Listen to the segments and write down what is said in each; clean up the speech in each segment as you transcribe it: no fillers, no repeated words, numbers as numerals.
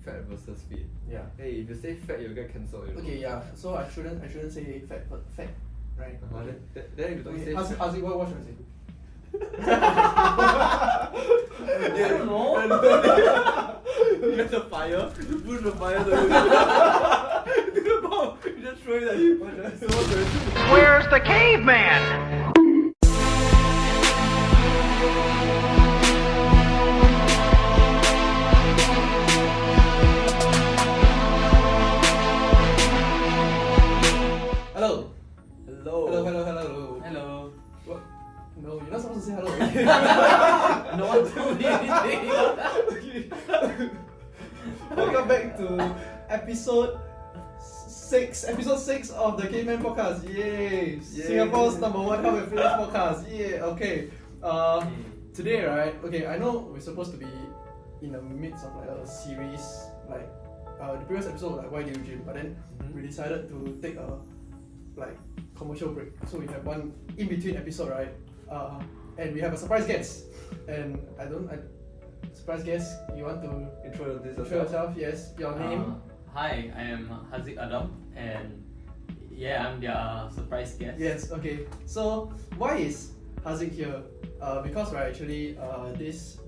Fat versus fit. Yeah. Hey, if you say fat, you'll get cancelled. You know? Okay, yeah. So I shouldn't say fat, but fat, right? Okay. Then if you don't Okay, say fat, Haziq, what should I say? I don't know. you get the fire, you push the fire to the bomb, you just throw it at him. So what should I say? Where's the caveman? Hello. Hello. Hello. What? No, you're not supposed to say hello. No one told me anything. Okay. Welcome back to episode 6 of the Caveman podcast. Yay! Singapore's #1 health and fitness podcast. Yeah. Okay. Today, right? Okay, I know we're supposed to be in the midst of like a series, like the previous episode, like why do you gym? But then we decided to take a commercial break. So we have one in between episode, right? And we have a surprise guest. And surprise guest, you want to Introduce show yourself? Yes, your name. Hi, I am Haziq Adam, and yeah, I'm their surprise guest. Yes, okay. So why is Haziq here? Because right, actually, this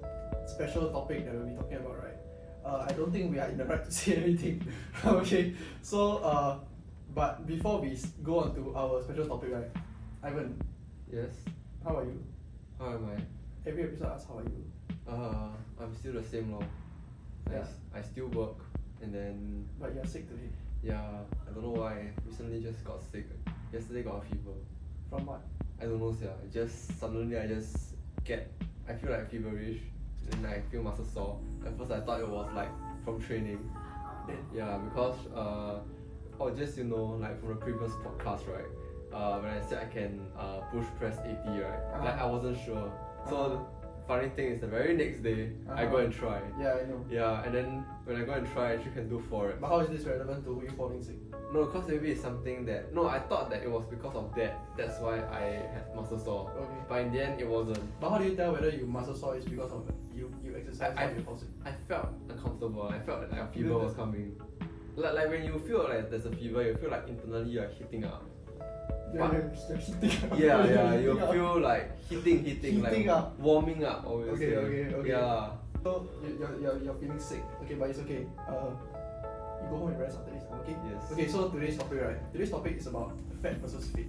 special topic that we'll be talking about, right? I don't think we are in the right to say anything. Okay. So but before we go on to our special topic, right? Ivan, Yes. how are you? How am I? Every episode asks how are you? I'm still the same lor. Yeah. I still work, and then But you're sick today. yeah, I don't know why. Recently just got sick. Yesterday got a fever. From what? I don't know sia. Just suddenly I feel like feverish, and then I feel muscle sore. At first I thought it was like from training. Then Yeah, because just like from the previous podcast, right? When I said I can push press 80, right? Like I wasn't sure. So funny thing is the very next day I go and try. yeah, I know. Yeah, and then when I go and try, I actually can do 4 reps. But how is this relevant to you falling sick? No, because maybe it's something that I thought that it was because of that. That's why I had muscle sore. Okay. But in the end, it wasn't. But how do you tell whether you muscle sore is because of you exercise or you fall sick? I felt uncomfortable. I felt like a fever was coming. Like when you feel like there's a fever, you feel like internally you're heating up. You're heating up. Yeah, you feel like heating, Heating like up. warming up. Obviously. Okay. Yeah. So you're feeling sick. Okay, but it's okay. You go home and rest after this. Okay. Yes. Okay. So today's topic, right? Today's topic is about fat versus fit.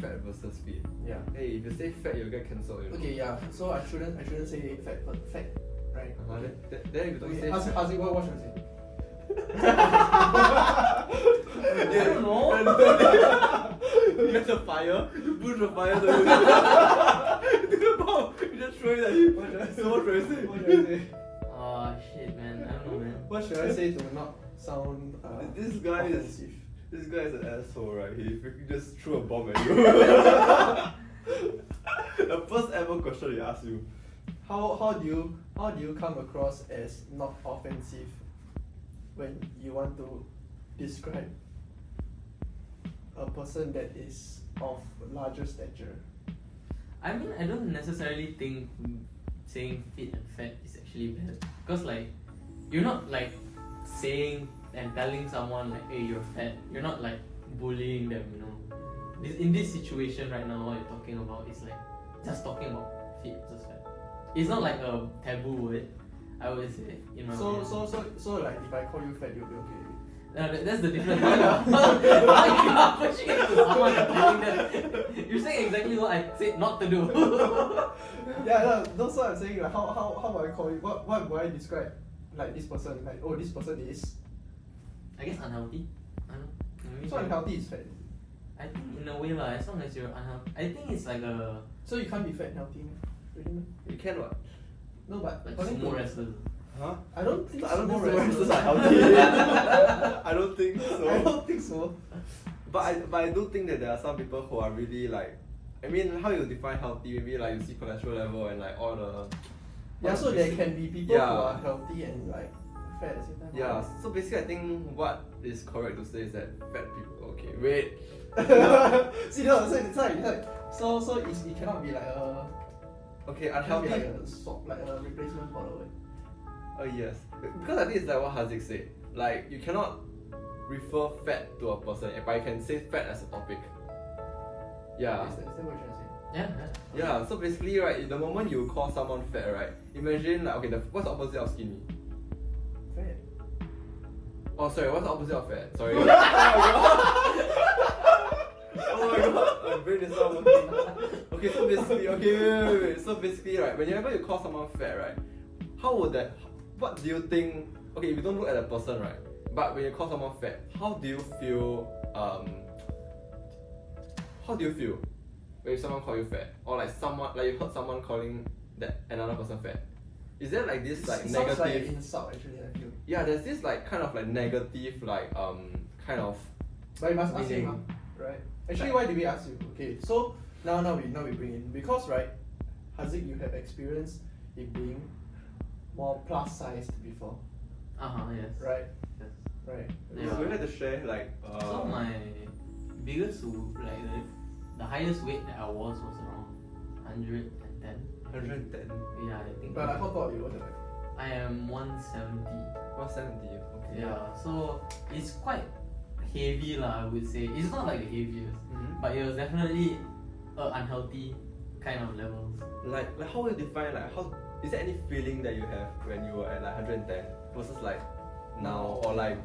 Fat versus fit. Yeah. Hey, if you say fat, you'll get cancelled. You know? Okay. Yeah. So I shouldn't say fat, but fat, right? Then if you don't Okay. say Haziq, what should I say? I don't know. you get the fire, you push the fire to the bomb, you just throw it at him. So what should I say? What should I say? Shit, man. I don't know, man. What should I say to not sound This guy offensive? is an asshole, right? He freaking just threw a bomb at you. The first ever question he asked you. How do you come across as not offensive when you want to describe a person that is of larger stature? I mean, I don't necessarily think saying fit and fat is actually bad. Because like, you're not like saying and telling someone like, hey, you're fat. You're not like bullying them, you know. In this situation right now, what you're talking about is like just talking about fit versus fat. It's not like a taboo word, I would say. In my opinion. So like if I call you fat, you'll be okay with it. No, that's the difference. Why you are pushing it to someone and doing that? You're saying exactly what I said not to do. Yeah, that's what I'm saying. Like how would I call you? What would I describe like this person? Like, oh, this person is I guess unhealthy. I don't know. Maybe so unhealthy is fat. I think in a way lah, as long as you're unhealthy. I think it's like a So you can't be fat and healthy, really? You can what? No, but like according sumo to wrestlers. Huh? I don't think sumo wrestlers wrestlers are healthy. I don't think so. I don't think so. But I do think that there are some people who are really like, I mean, how you define healthy? Maybe like you see cholesterol level and like all the. Yeah, so there can be people Yeah. who are healthy and like fat at the same time. Yeah. So basically, I think what is correct to say is that fat people. Okay, wait. See, no, so it's like it cannot be like a Okay, Can't be unhealthy. like a swap, like a replacement for the word. Yes. Because I think it's like what Haziq said. Like, you cannot refer fat to a person, but you can say fat as a topic. Yeah. Is that what you're trying to say? Yeah. Yeah, so basically, right, the moment you call someone fat, right, imagine, like, okay, what's the opposite of skinny? Fat. Oh, sorry, what's the opposite of fat? Sorry. Oh my god! Oh my god, my brain is not working. Okay, so basically, wait. So basically, right, whenever you call someone fat, right, what do you think, okay, if you don't look at the person, right, but when you call someone fat, how do you feel when someone call you fat? Or like you heard someone calling that another person fat? Is there like this like It negative? sounds like an insult actually, I feel. Yeah, there's this like kind of like negative like kind of. But you must ask meaning. him, right? Actually, why did we ask you? Okay, so now we bring in because right, Haziq, you have experience in being more plus sized before, Yes. right? Yes. Right. Yeah. We had to share like. So my biggest the highest weight that I was around 110. 110. Yeah, I think. But like, how tall are you? What's it like? I am 170. 170. Okay. Yeah, so it's quite heavy lah, I would say. It's not like the heaviest, but it was definitely unhealthy kind of levels. Like how would you define like how is there any feeling that you have when you were at like 110 versus like now or like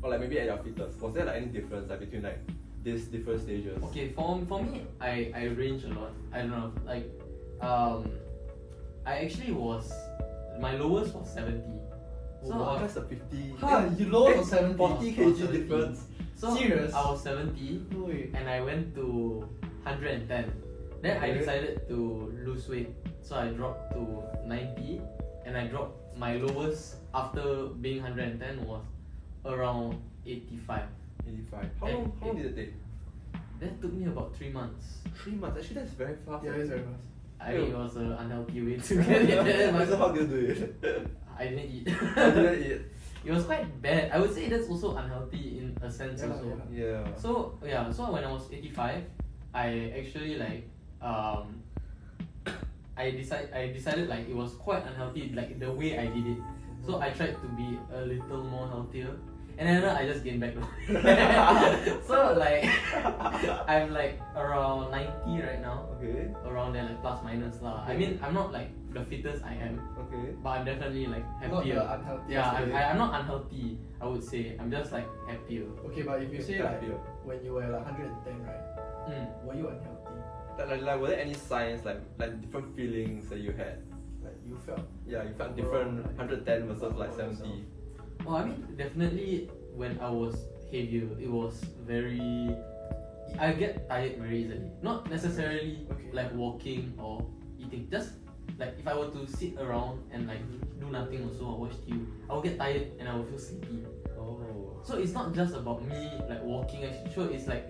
maybe at your fittest? Was there like any difference like between like these different stages? Okay, for me, I range a lot. I don't know, like I actually my lowest was 70. So wow, that's a 50. Huh, you lowered to 70. 40 kg difference. So Serious? I was 70 No way. and I went to 110. Then I Okay. decided to lose weight. So I dropped to 90 and I dropped my lowest after being 110 was around 85. 85. How long did it take? That took me about 3 months. 3 months. Actually, that's very fast. Yeah, it's very fast. I mean, it was an unhealthy way to get it there, So but how do you do it? I didn't eat. How did you eat? It was quite bad. I would say that's also unhealtty in a sense Yeah, also. Yeah. So when I was 85, I actually like I decided like it was quite unhealthy like the way I did it. So I tried to be a little more healthier, and then I just gained back. So like I'm like around 90 right now, Okay. around there like plus minus lah. I mean I'm not like the fittest I am, Okay. but I'm definitely like Not happier. the unhealthy. Yeah, aspect. I'm not unhealthy. I would say I'm just like happier. Okay, but if you say like Happier. when you were like 110, right? Were you unhealthy? Like were there any signs like different feelings that you had? Like you felt? Yeah, you felt Overall, different like, 110 versus like overall 70. Well, I mean, definitely when I was heavier, it was very. I get tired very easily. Not necessarily Okay. like walking or eating. Just like if I were to sit around and like do nothing also or watch TV, I will get tired and I will feel sleepy. Oh. So it's not just about me like walking. Actually, sure, it's like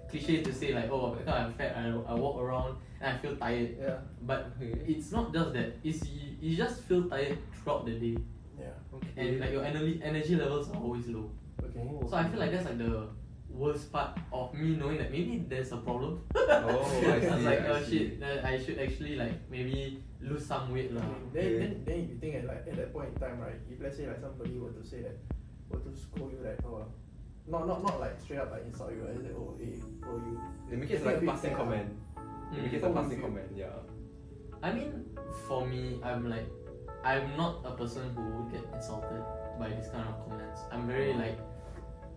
cliche to say like, oh, because I'm fat, I walk around and I feel tired. Yeah. But Okay. it's not just that. It's you just feel tired throughout the day. Yeah. Okay. And like your energy levels are always low. Okay. Oh. So I feel like that's like the worst part of me knowing that maybe there's a problem. Oh, I I was see. like, I oh see. shit, that I should actually like maybe lose some weight lah. Then you think at that point in time, right? If let's say like somebody were to say that, were to scold you like, oh, not like straight up like insult you, right? Say, oh, hey, bro, you. They make it I think like a bit passing fat, comment. They make it How a would you passing feel? comment. Yeah. I mean, for me, I'm not a person who would get insulted by this kind of comments. I'm very like,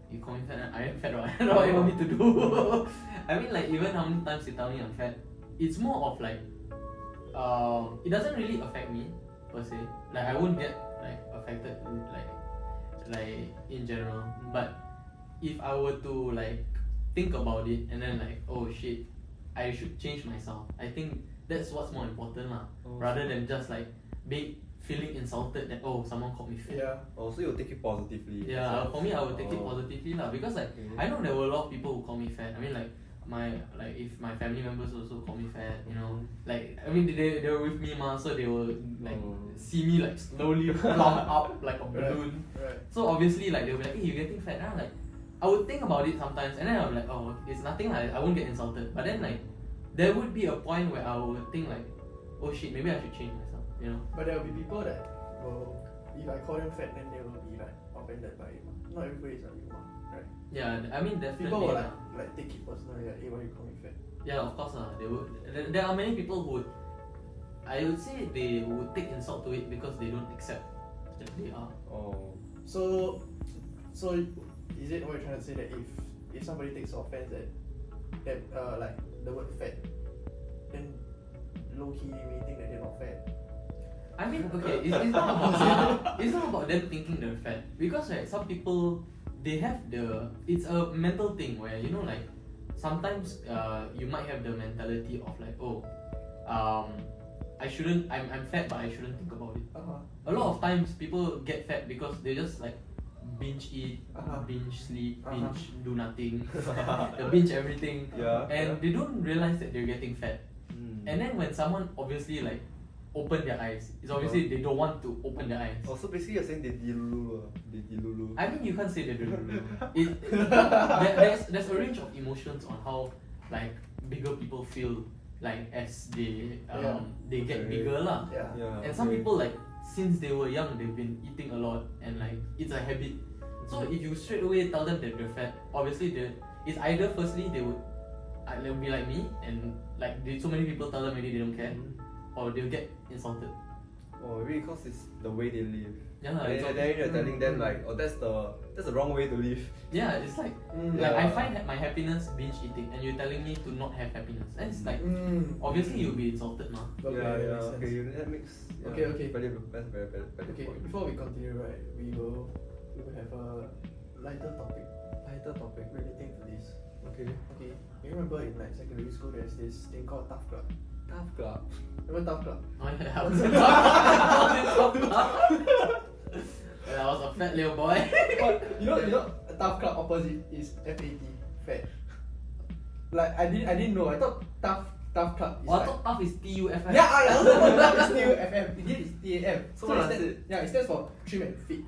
you call me fat, I am fat, right? I don't know what you want me to do. I mean, like even how many times you tell me I'm fat, it's more of like, it doesn't really affect me per se. Like I won't get like affected like in general. But if I were to like think about it and then like, oh shit, I should change myself. I think that's what's more important lah, rather than just like feeling insulted that oh someone called me fat. Yeah. Oh, so you'll take it positively. Yeah, So- for me I would take it Oh. positively lah, because like Okay. I know there were a lot of people who call me fat. I mean like if my family members also call me fat, you know, like I mean they were with me ma, so they will like see me like slowly plump up like a balloon. Right. So obviously like they'll be like, hey, you're getting fat. And I'm like, I would think about it sometimes, and then I'm like, oh, it's nothing. I won't get insulted. But then like, there would be a point where I would think like, oh shit, maybe I should change myself. You know? But there will be people that will if I call them fat, then they will be like offended by it. Not everybody is like you, right? Yeah, I mean definitely. People will lah. like take it personally. Like, hey, why you call me fat? Yeah, of course lah. They would. There are many people who would. I would say they would take insult to it because they don't accept that they are. Oh. So is it what you're trying to say that if somebody takes offense that like the word fat, then low key they may think that they're not fat? I mean, okay, it's not about them thinking they're fat because right, some people they have it's a mental thing where you know like sometimes you might have the mentality of like I'm fat but I shouldn't think about it. A lot of times people get fat because they just like binge eat, binge sleep, binge do nothing, they binge everything, and they don't realize that they're getting fat. And then when someone obviously like open their eyes, it's obviously they don't want to open their eyes. Oh, so basically you're saying they dilulu. I mean, you can't say they don't. There's a range of emotions on how like bigger people feel like as they get bigger lah. And some people like since they were young they've been eating a lot and like it's a habit. So if you straight away tell them that they're fat, obviously it's either firstly they'll be like me and like so many people tell them maybe they don't care, or they'll get insulted. Oh, maybe because it's the way they live. Yeah, and then you're telling them like, oh, that's the wrong way to live. Yeah, it's like I find my happiness binge eating, and you're telling me to not have happiness. And it's like obviously you'll be insulted, ma. Okay, that makes okay. That's very Okay, point. before we continue, right, we will have a lighter topic relating to this. Okay. You remember in like secondary school there's this thing called Tough Club. Tough club. Remember Tough Club? Oh yeah, I was in Tough Club. I was a fat little boy. But you know, Tough Club opposite is FAT, fat. Like I didn't know. I thought Tough Club is I thought tough is TUFF. Yeah, I also thought tough is TUFF. It is TAF. So what does it? Yeah, it stands for trim and fit.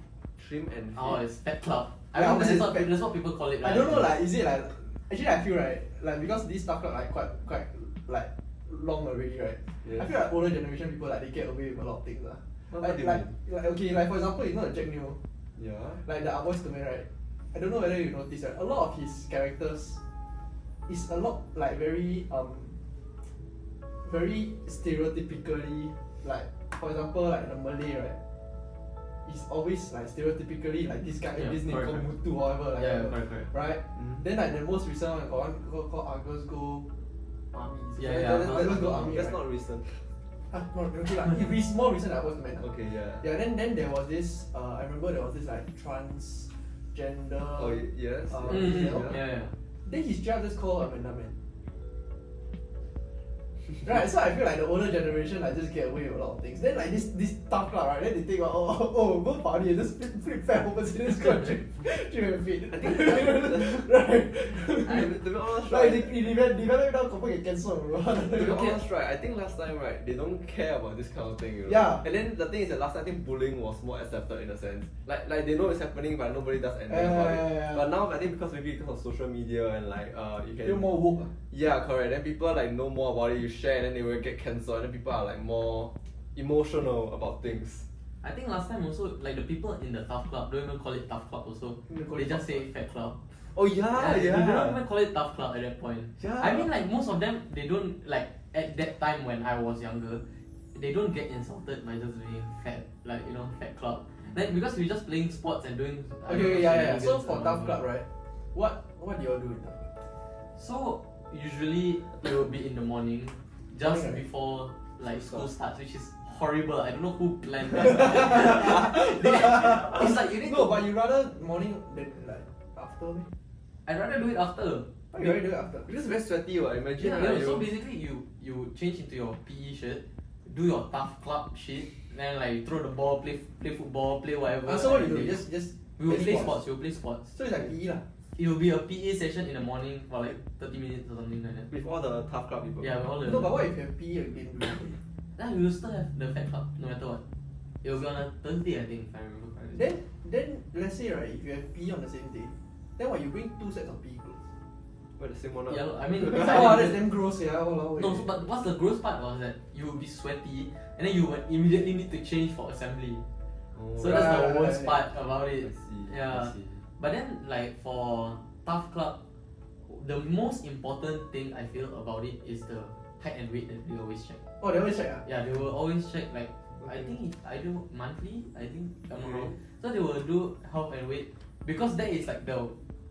Trim and fit. Oh, it's fat club. Yeah, I mean, opposite that's what people call it, right? I don't know, like, is it like, actually I feel right, like because this Tough Club like quite like long already, right? Yeah. I feel like older generation people like they get away with a lot of things. What do you like mean? okay, like for example, you know the Jack Neo, Yeah. like the Boys to Men, right? I don't know whether you noticed, right? A lot of his characters is a lot like very stereotypically, like for example like the Malay, right? It's always like stereotypically like this guy, this name called Mutu or whatever, like correct. right? Then like the most recent one got one called Argus Go Army. Argus Go Army. That's right? not recent. Okay, like it's more recent than Boys to Men. Okay, yeah. Yeah, then there was this. I remember there was this like transgender. Oh yes. Female. Yeah. Then his job just called Amanda Man. Right, so I feel like the older generation like just get away with a lot of things. Then like this Tough Club, right? Then they think both party just flip fat opposite this country, trim and fit. I think right. to be honest, Like right? they develop now confirm get cancelled, bro. To be honest, right? I think last time, right, they don't care about this kind of thing, you know. Yeah. And then the thing is that last time I think bullying was more accepted in a sense. Like they know it's happening, but nobody does anything about it. But now I think because of social media and like you can. Feel more woke. Yeah, correct. Then people like know more about it. You share, and then they will get cancelled. And then people are like more emotional about things. I think last time also like the people in the Tough Club don't even call it Tough Club also. They just say Fat Club. Oh yeah. They don't even call it Tough Club at that point. Yeah. I mean like most of them they don't like at that time when I was younger, they don't get insulted by just being fat, like you know, Fat Club. Like because we're just playing sports and doing. Okay, So for Tough Club, right? What do you all do in Tough Club? So usually it will be in the morning, just Morning, right? before like school starts, which is horrible. I don't know who planned that. It's like you need to. But you rather morning than like after me? I'd rather do it after. Why you rather do it after? Because very sweaty, right? Imagine. Yeah, like, so basically you change into your PE shirt, do your Tough Club shit, then like you throw the ball, play football, play whatever. So what you do? and Just we will play sports. We will play sports. So it's like PE lah. It will be a PE session in the morning for like 30 minutes or something like that. with all the Tough Club people. Yeah, with all the. No, but what if you have PE again? Then we will still have the Fat Club no matter what. It will be on a Thursday, I think, if I remember correctly. Then let's say right, if you have PE on the same day, then what you bring 2 sets of PE clothes? But the same one. Yeah, I mean. That's damn gross, yeah. No, so, but what's the gross part was that you will be sweaty and then you would immediately need to change for assembly. So that's the Right. worst part about I it. see. Yeah. I see. But then like for Tough Club, the most important thing I feel about it is the height and weight that they always check. Oh, they always check. Yeah, they will always check like I think if I do monthly, I think if I'm not wrong. So they will do health and weight because that is like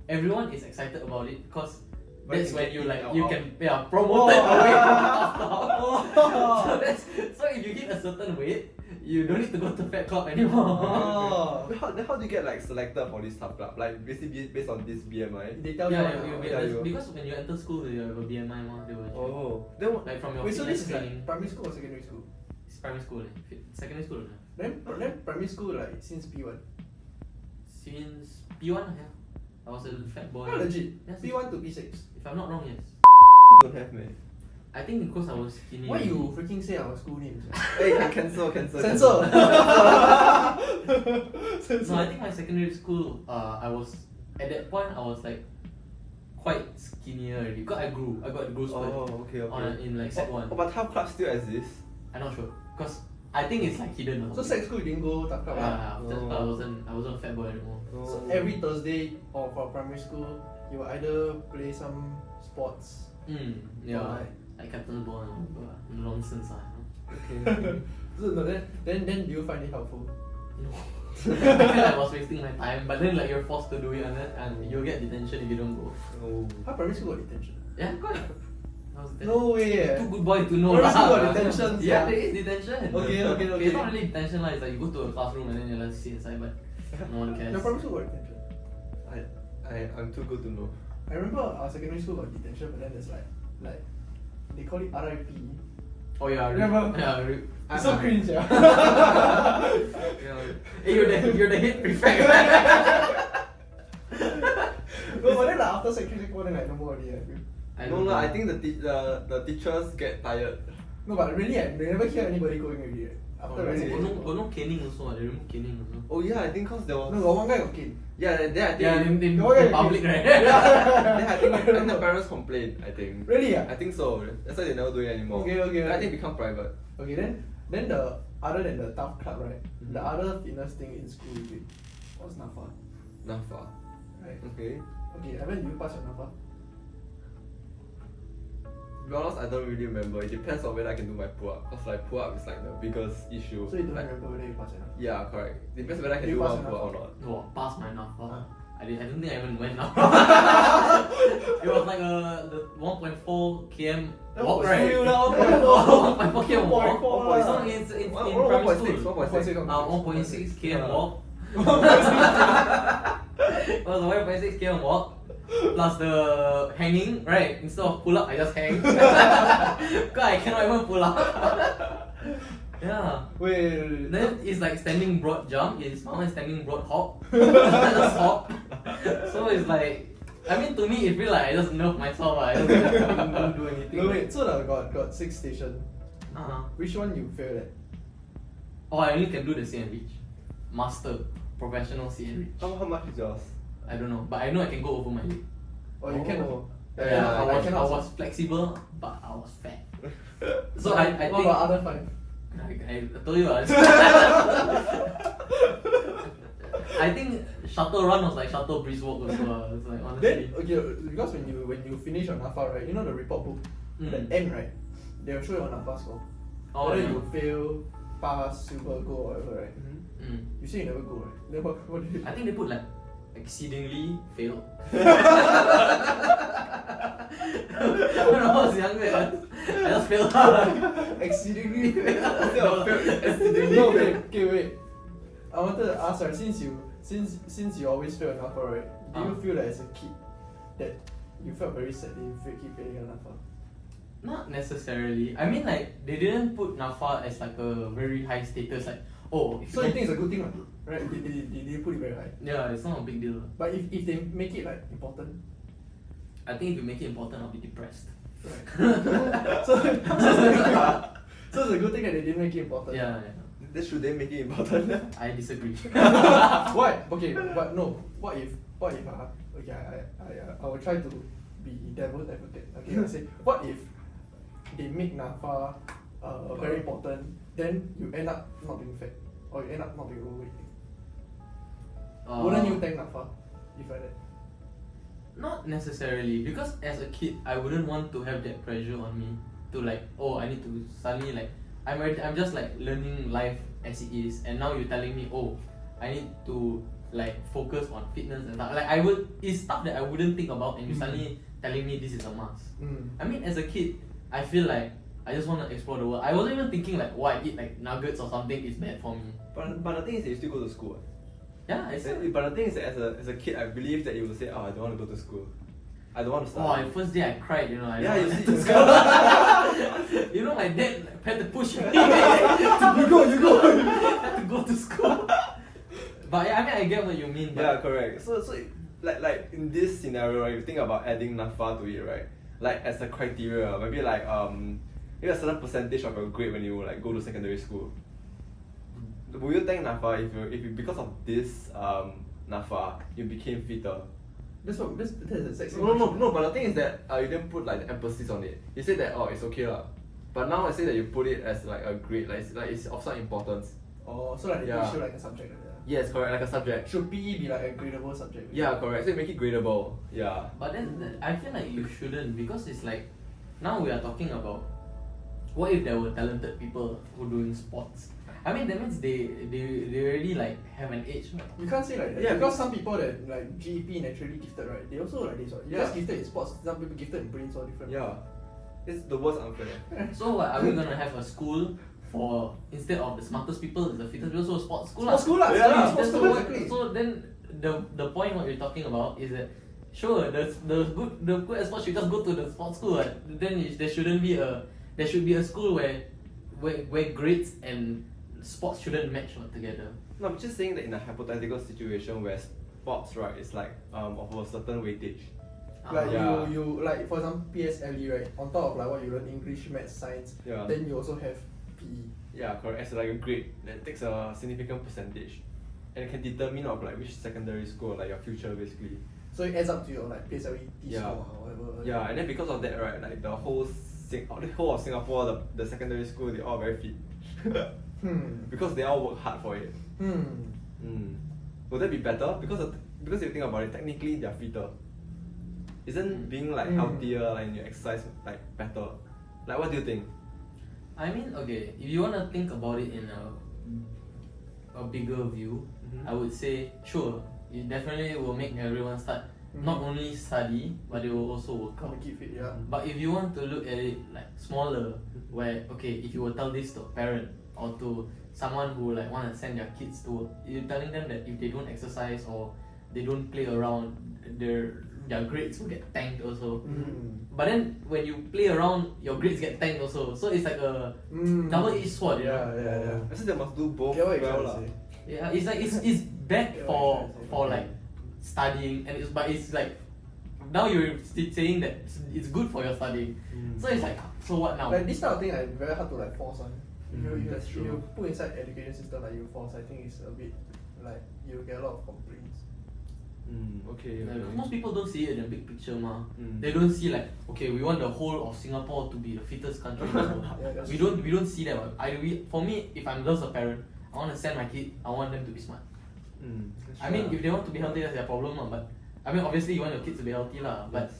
everyone is excited about it because But that's you when can you eat like out. you can promote it away from Tough Club. So if you hit a certain weight, you don't need to go to Fat Club anymore. Oh. Then how do you get like selected for this Tough Club? Like basically based on this BMI? They tell you. Yeah, what you now. get Yeah, this, you- because when you enter school, you have a BMI mah, they will check. Oh. Then what? Like from your Wait, so this fitness is like training. primary school or secondary school? It's primary school, secondary school. Then primary school like since P1. Since P1, yeah. I was a fat boy. Oh, legit. Yes. P1 to P6. If I'm not wrong, yes. Don't have man. I think because I was skinny. Why you freaking say our school names? Hey, cancel. Censor. No, I think my secondary school, I was at that point I was like quite skinnier already. Because I got growth spurt Oh, okay. in like sec 1. Oh, but Tough Club still exists? I'm not sure. Because I think it's like hidden. Or So something. sec school you didn't go Tough Club lah? Yeah, after I wasn't a fat boy anymore. So Oh. every Thursday or for primary school, you will either play some sports. Yeah. or like Like kettlebell and nonsense. Okay. so no, then do you find it helpful? No. I feel like I was wasting my time, but then like you're forced to do it and you'll get detention if you don't go. Oh. How primary school got detention? Yeah, good. I was No way. too good boy to know. Primary school lah. got detention, Yeah, sia. there is detention. Okay. It's not really detention lah. It's like you go to a classroom and then you like sit inside, but no one cares. No, primary school got detention. I'm too good to know. I remember our secondary school got detention, but then there's like they call it RIP. Oh yeah, Remember? Yeah, It's so cringe, yeah. yeah. Hey, you're the head prefect. No, but then like after sec 3, sec 4, then like no more already. I feel. No lah, I think the teachers get tired. No, but really, they never hear anybody going already. After Oh, really? resignation. Got no caning also. They remove caning also. Oh yeah, I think cause there was No, got one guy got cane. yeah, then I think Yeah, in Oh, yeah, public, right? then I think the parents complained. I think. Really? Yeah. I think so. That's why they never do it anymore. Okay. Then I think become private. Okay, then the other than the Tough Club, right? Mhm. The other fitness thing in school was NAFA, Nafa. right? Okay. Okay, Evan, do you pass your NAFA? To be honest, I don't really remember. It depends on whether I can do my pull-up. Cause like pull-up is like the biggest issue. So you don't like, remember whether you pass your NAFA? yeah, correct. Depends whether I can You do pass one your pull-up or NAFA? not. Oh, pass my NAFA. Ah. I don't think I even went now. It was like the 1.4 km That walk, was right? real lah, 1.4 km walk. 1.4 So lah. it's in One- primary 1.6, school. 1.6. 1.6 km Yeah. walk. It was a 1.6 km walk. Plus the hanging, right? Instead of pull up, I just hang. Cause I cannot even pull up. Yeah. Wait. Then it's like standing broad jump, it's not like standing broad hop. I just hop. So it's like, I mean to me it feel like I just nerf myself. I just don't do anything. No wait, so got 6 station. Uh-huh. Which one you failed at? Oh, I only can do the C and reach. Master, professional C and reach. How much is yours? I don't know, but I know I can go over my leg. Oh, you can. Oh. Yeah, I cannot. was flexible, but I was fat. So I What think about other 5? I told you. I think shuttle run was like shuttle breeze walk also. It's like honestly. Then okay, because when you finish your NAFA, right, you know the report book, the end, right, they'll show your NAFA score. Oh, Whether yeah. you fail, pass, silver, gold, or whatever, right? Mm. You say you never go, right? Then what did you? I think they put like exceedingly failed. When I was younger, I just failed. Exceedingly fail. Exceedingly No, fail. wait. I wanted to ask, right, since you always fail NAFA, right? Do you feel like as a kid that you felt very sad that you keep failing your NAFA? Not necessarily. I mean, like they didn't put NAFA as like a very high status. Like, oh, if So you you think it's a good thing, right? They put it very high. yeah, it's not a big deal. But if they make it like important, I think if you make it important, I'll be depressed. right? so it's a good thing that they didn't make it important. Yeah. Then should they make it important? I disagree. Why? Okay, but no. What if okay, I will try to be devil's advocate. Okay, I say, what if they make NAFA very important, then you end up not being fat? or you end up not being overweight? Uh, Wouldn't you thank NAFA if like that? Not necessarily, because as a kid, I wouldn't want to have that pressure on me to like, oh, I need to suddenly like, I'm just like learning life as it is, and now you're telling me, oh, I need to like focus on fitness and stuff. Like it's stuff that I wouldn't think about, and you suddenly telling me this is a must. I mean, as a kid, I feel like I just want to explore the world. I wasn't even thinking like, I eat like nuggets or something is bad for me. But the thing is that you still go to school. Yeah, it's But the thing is that as a kid, I believe that you will say, oh, I don't want to go to school. I don't want to study. the first day I cried, you know. I Yeah, don't you want see, to school. You know, my dad like, had to push me. You go. Had to go to school. But yeah, I mean, I get what you mean. But Yeah, correct. So like in this scenario, right, you think about adding NAFA to it, right? Like as a criteria, maybe like maybe a certain percentage of your grade when you like go to secondary school. Will you thank NAFA if you because of this NAFA you became fitter? That's the exact same No, question. but the thing is that you didn't put like the emphasis on it. You said that it's okay lah. But now I say that you put it as like a grade, like it's of some importance. Oh, so like they Yeah. teach you like a subject like that. Yes, correct, like a subject. Should PE be like a gradable subject? Yeah, correct. So you make it gradable. Yeah. But then I feel like you shouldn't, because it's like now we are talking about what if there were talented people who doing sports. I mean, that means they already like have an age, right? You can't say like that. Yeah, because some people that like GEP naturally gifted, right? They also like this. Right? You're Yeah. just gifted in sports. Some people gifted in brains or different. Yeah. It's the worst unfair. So what, are we gonna have a school for instead of the smartest people, is the fittest people, so sports school? Sports school lah. Yeah, Yeah, So sports that's school, the what- exactly. So then the point what you're talking about is that sure the good at sports should just go to the sports school, right? Then there should be a school where grades and sports shouldn't match together. No, I'm just saying that in a hypothetical situation where sports, right, is like of a certain weightage. Like Yeah. you like for example PSLE, right? On top of like what you learn English, Maths, Science, Yeah. then you also have PE. Yeah, correct. As like a grade that takes a significant percentage, and it can determine of like which secondary school, like your future basically. So it adds up to your like PSLE T Yeah. score or whatever. Yeah, and then because of that, right, like the whole of Singapore, the secondary school, they all very fit. Because they all work hard for it. Would that be better? Because you think about it, technically they're fitter. Isn't being like healthier and you exercise like better? Like what do you think? I mean, okay, if you wanna think about it in a bigger view, I would say sure, it definitely will make everyone start not only study, but they will also work Come out. and keep fit, yeah. But if you want to look at it like smaller, where okay, if you will tell this to a parent or to someone who like want to send their kids to work, you're telling them that if they don't exercise or they don't play around, their grades will get tanked also. But then when you play around, your grades get tanked also. So it's like a double-edged sword. You know? Yeah. I think they must do both Get what you're well trying to lah. say. Yeah, it's like it's bad Yeah, for what you're trying to say. like studying, and it's like now you're still saying that it's good for your studying. So it's like, so what now? Like this type of thing, like very hard to like force on. That's If true. you put inside education system like you force, I think it's a bit like you get a lot of complaints. Okay. Like, most people don't see it in the big picture, ma. Mm. They don't see like, okay, we want the whole of Singapore to be the fittest country in the world. Yeah, that's we don't see that. For me, if I'm just a parent, I want to send my kid. I want them to be smart. That's I true mean, lah. if they want to be healthy, that's their problem, lah. But I mean, obviously, you want your kids to be healthy, lah. But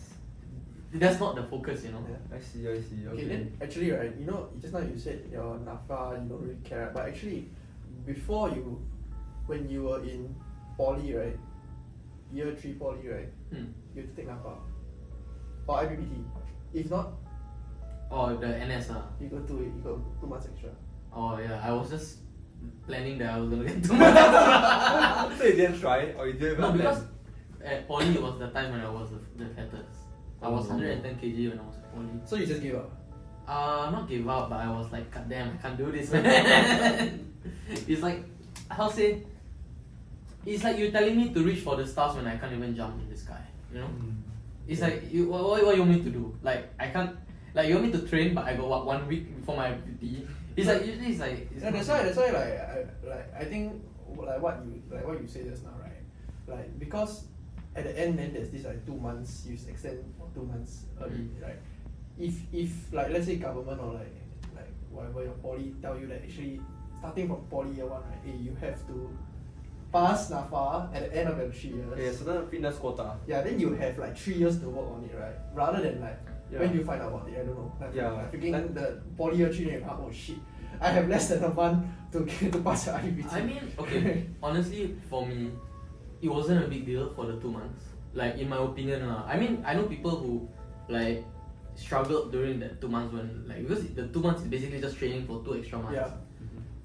that's not the focus, you know. Yeah. I see. Okay, then actually, right, you know, just now you said your NAFA, you don't really care, right? But actually, when you were in poly, right, year 3 poly, right, you have to take NAFA or IPPT. If not, Or the NS, lah. you got 2 months extra. Oh yeah, I was just planning that I was gonna get too much. So you didn't try or you didn't No, even because plan? at poly it was the time when I was the fattest. I was 110 kg when I was at poly. So you just gave up. Not give up, but I was like, God damn, I can't do this, man. It's like, how say? It's like you're telling me to reach for the stars when I can't even jump in the sky. You know? It's like what you want me to do? Like I can't. Like you want me to train, but I got what 1 week before my PT. It's like usually it's like. It's Yeah, that's why I think like what you say just now, right? Like because at the end then there's this like 2 months you extend for 2 months early, right? If like let's say government or like whatever your poly tell you that actually starting from poly year 1, right? You have to pass NAFA at the end of your 3 years. Yeah, certain fitness quota. Yeah, then you have like 3 years to work on it, right? Rather than like Yeah. when you find out about it, I don't know. Like, Yeah. like freaking Like- the poly year 3, then oh shit, I have less than a month to pass your IPT. I mean, okay, honestly, for me, it wasn't a big deal for the 2 months. Like, in my opinion, I mean, I know people who, like, struggled during that 2 months when, like, because the 2 months is basically just training for 2 extra months. Yeah.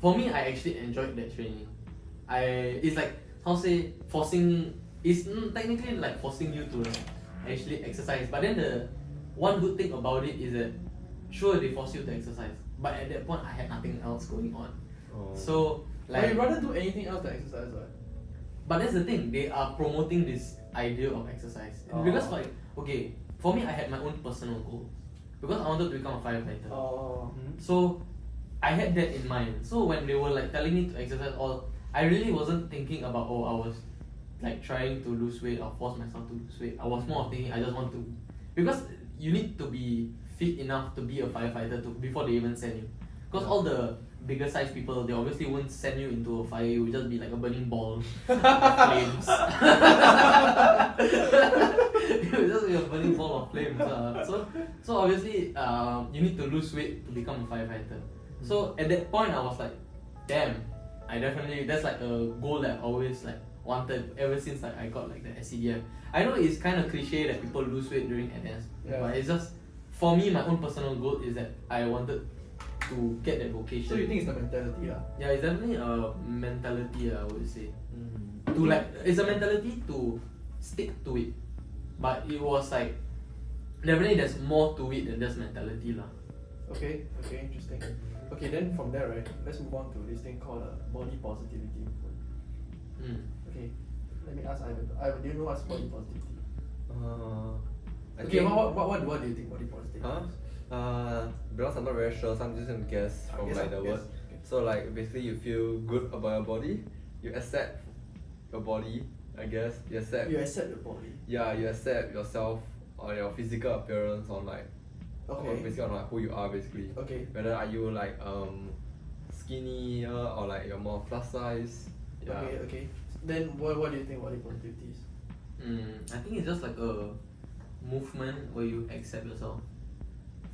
For me, I actually enjoyed that training. It's like, how say, forcing, it's technically like forcing you to like, actually exercise. But then the one good thing about it is that, sure, they force you to exercise. But at that point, I had nothing else going on. Oh. So, But like, you rather do anything else than exercise, right? but that's the thing, they are promoting this idea of exercise. Oh. Because like, okay, for me I had my own personal goals. Because I wanted to become a firefighter. Oh. So I had that in mind. So when they were like telling me to exercise all, I really wasn't thinking about I was like trying to lose weight or force myself to lose weight. I was more of thinking I just want to, because you need to be fit enough to be a firefighter before they even send you. Because all the bigger size people, they obviously won't send you into a fire, you will just be like a burning ball of flames. You will just be a burning ball of flames. So obviously you need to lose weight to become a firefighter. So at that point I was like, damn, that's like a goal that I always like wanted ever since like I got like the SCDF. I know it's kind of cliche that people lose weight during NS, Yeah. but it's just, for me, my own personal goal is that I wanted to get that vocation. So you think it's the mentality, lah? Yeah, it's definitely a mentality, I would say. Mm. To like, it's a mentality to stick to it. But it was like, definitely there's more to it than just mentality lah. Okay, interesting. Okay, then from there, right, let's move on to this thing called body positivity movement. Mm. Okay, let me ask Ivan. Do you know what's body positivity? I Okay, think- what do you think body positivity Huh? is? Because I'm not very sure, so I'm just gonna guess from guess, like the guess. word. Okay. So like basically you feel good about your body, you accept your body, I guess. You accept You accept the body. Yeah, you accept yourself or your physical appearance on like Okay. basically on like who you are basically. Okay. Whether are you like skinny or like you're more plus size. Yeah. Okay. Then what do you think body positivity is? I think it's just like a movement where you accept yourself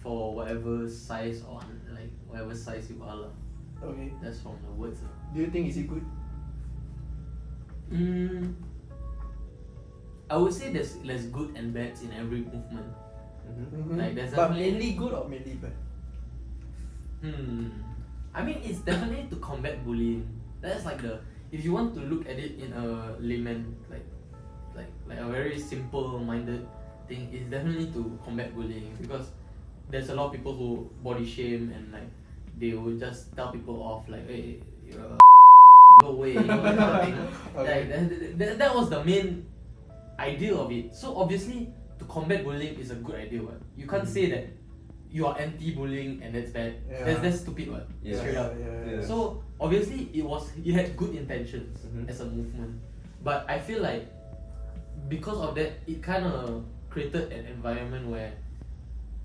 for whatever size or like whatever size you are lah. Okay. That's from the words lah. Do you think is it good? I would say there's good and bads in every movement. Mm-hmm. Like, there's but definitely- mainly good or mainly bad? I mean, it's definitely to combat bullying. That's like if you want to look at it in a layman, like a very simple-minded thing, it's definitely to combat bullying, because there's a lot of people who body shame and like they will just tell people off like, hey, you're a go away, you know, that kind of thing. Okay. That was the main idea of it. So obviously, to combat bullying is a good idea. What you can't say that you are anti-bullying and that's bad. Yeah. That's stupid. What Yeah. straight up. Yeah. So obviously, it had good intentions Mhm. as a movement, but I feel like because of that, it kind of created an environment where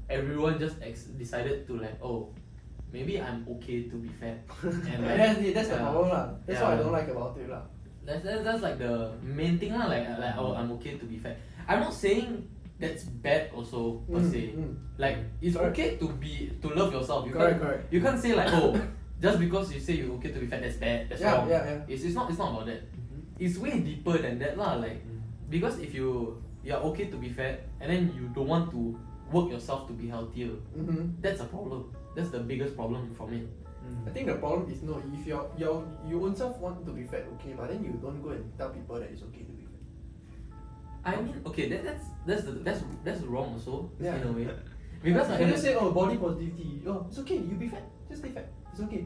everyone just decided to like, oh, maybe I'm okay to be fat, and like, That's the problem lah. That's what I Yeah. don't like about it lah. that's like the main thing lah. Like oh, I'm okay to be fat. I'm not saying that's bad also per se. Like it's Correct. okay to love yourself. Correct. You can't say like, oh, just because you say you're okay to be fat, that's bad. That's wrong. Yeah. It's not about that. It's way deeper than that lah. Like because if you're okay to be fat and then you don't want to work yourself to be healthier, that's a problem. That's the biggest problem from it. I think the problem is no, if you own self want to be fat, okay, but then you don't go and tell people that it's okay to be fat. I mean, okay, that's wrong also Yeah. in a way. Because You can just say, oh, body positivity. Oh, it's okay. You be fat. Just stay fat. It's okay.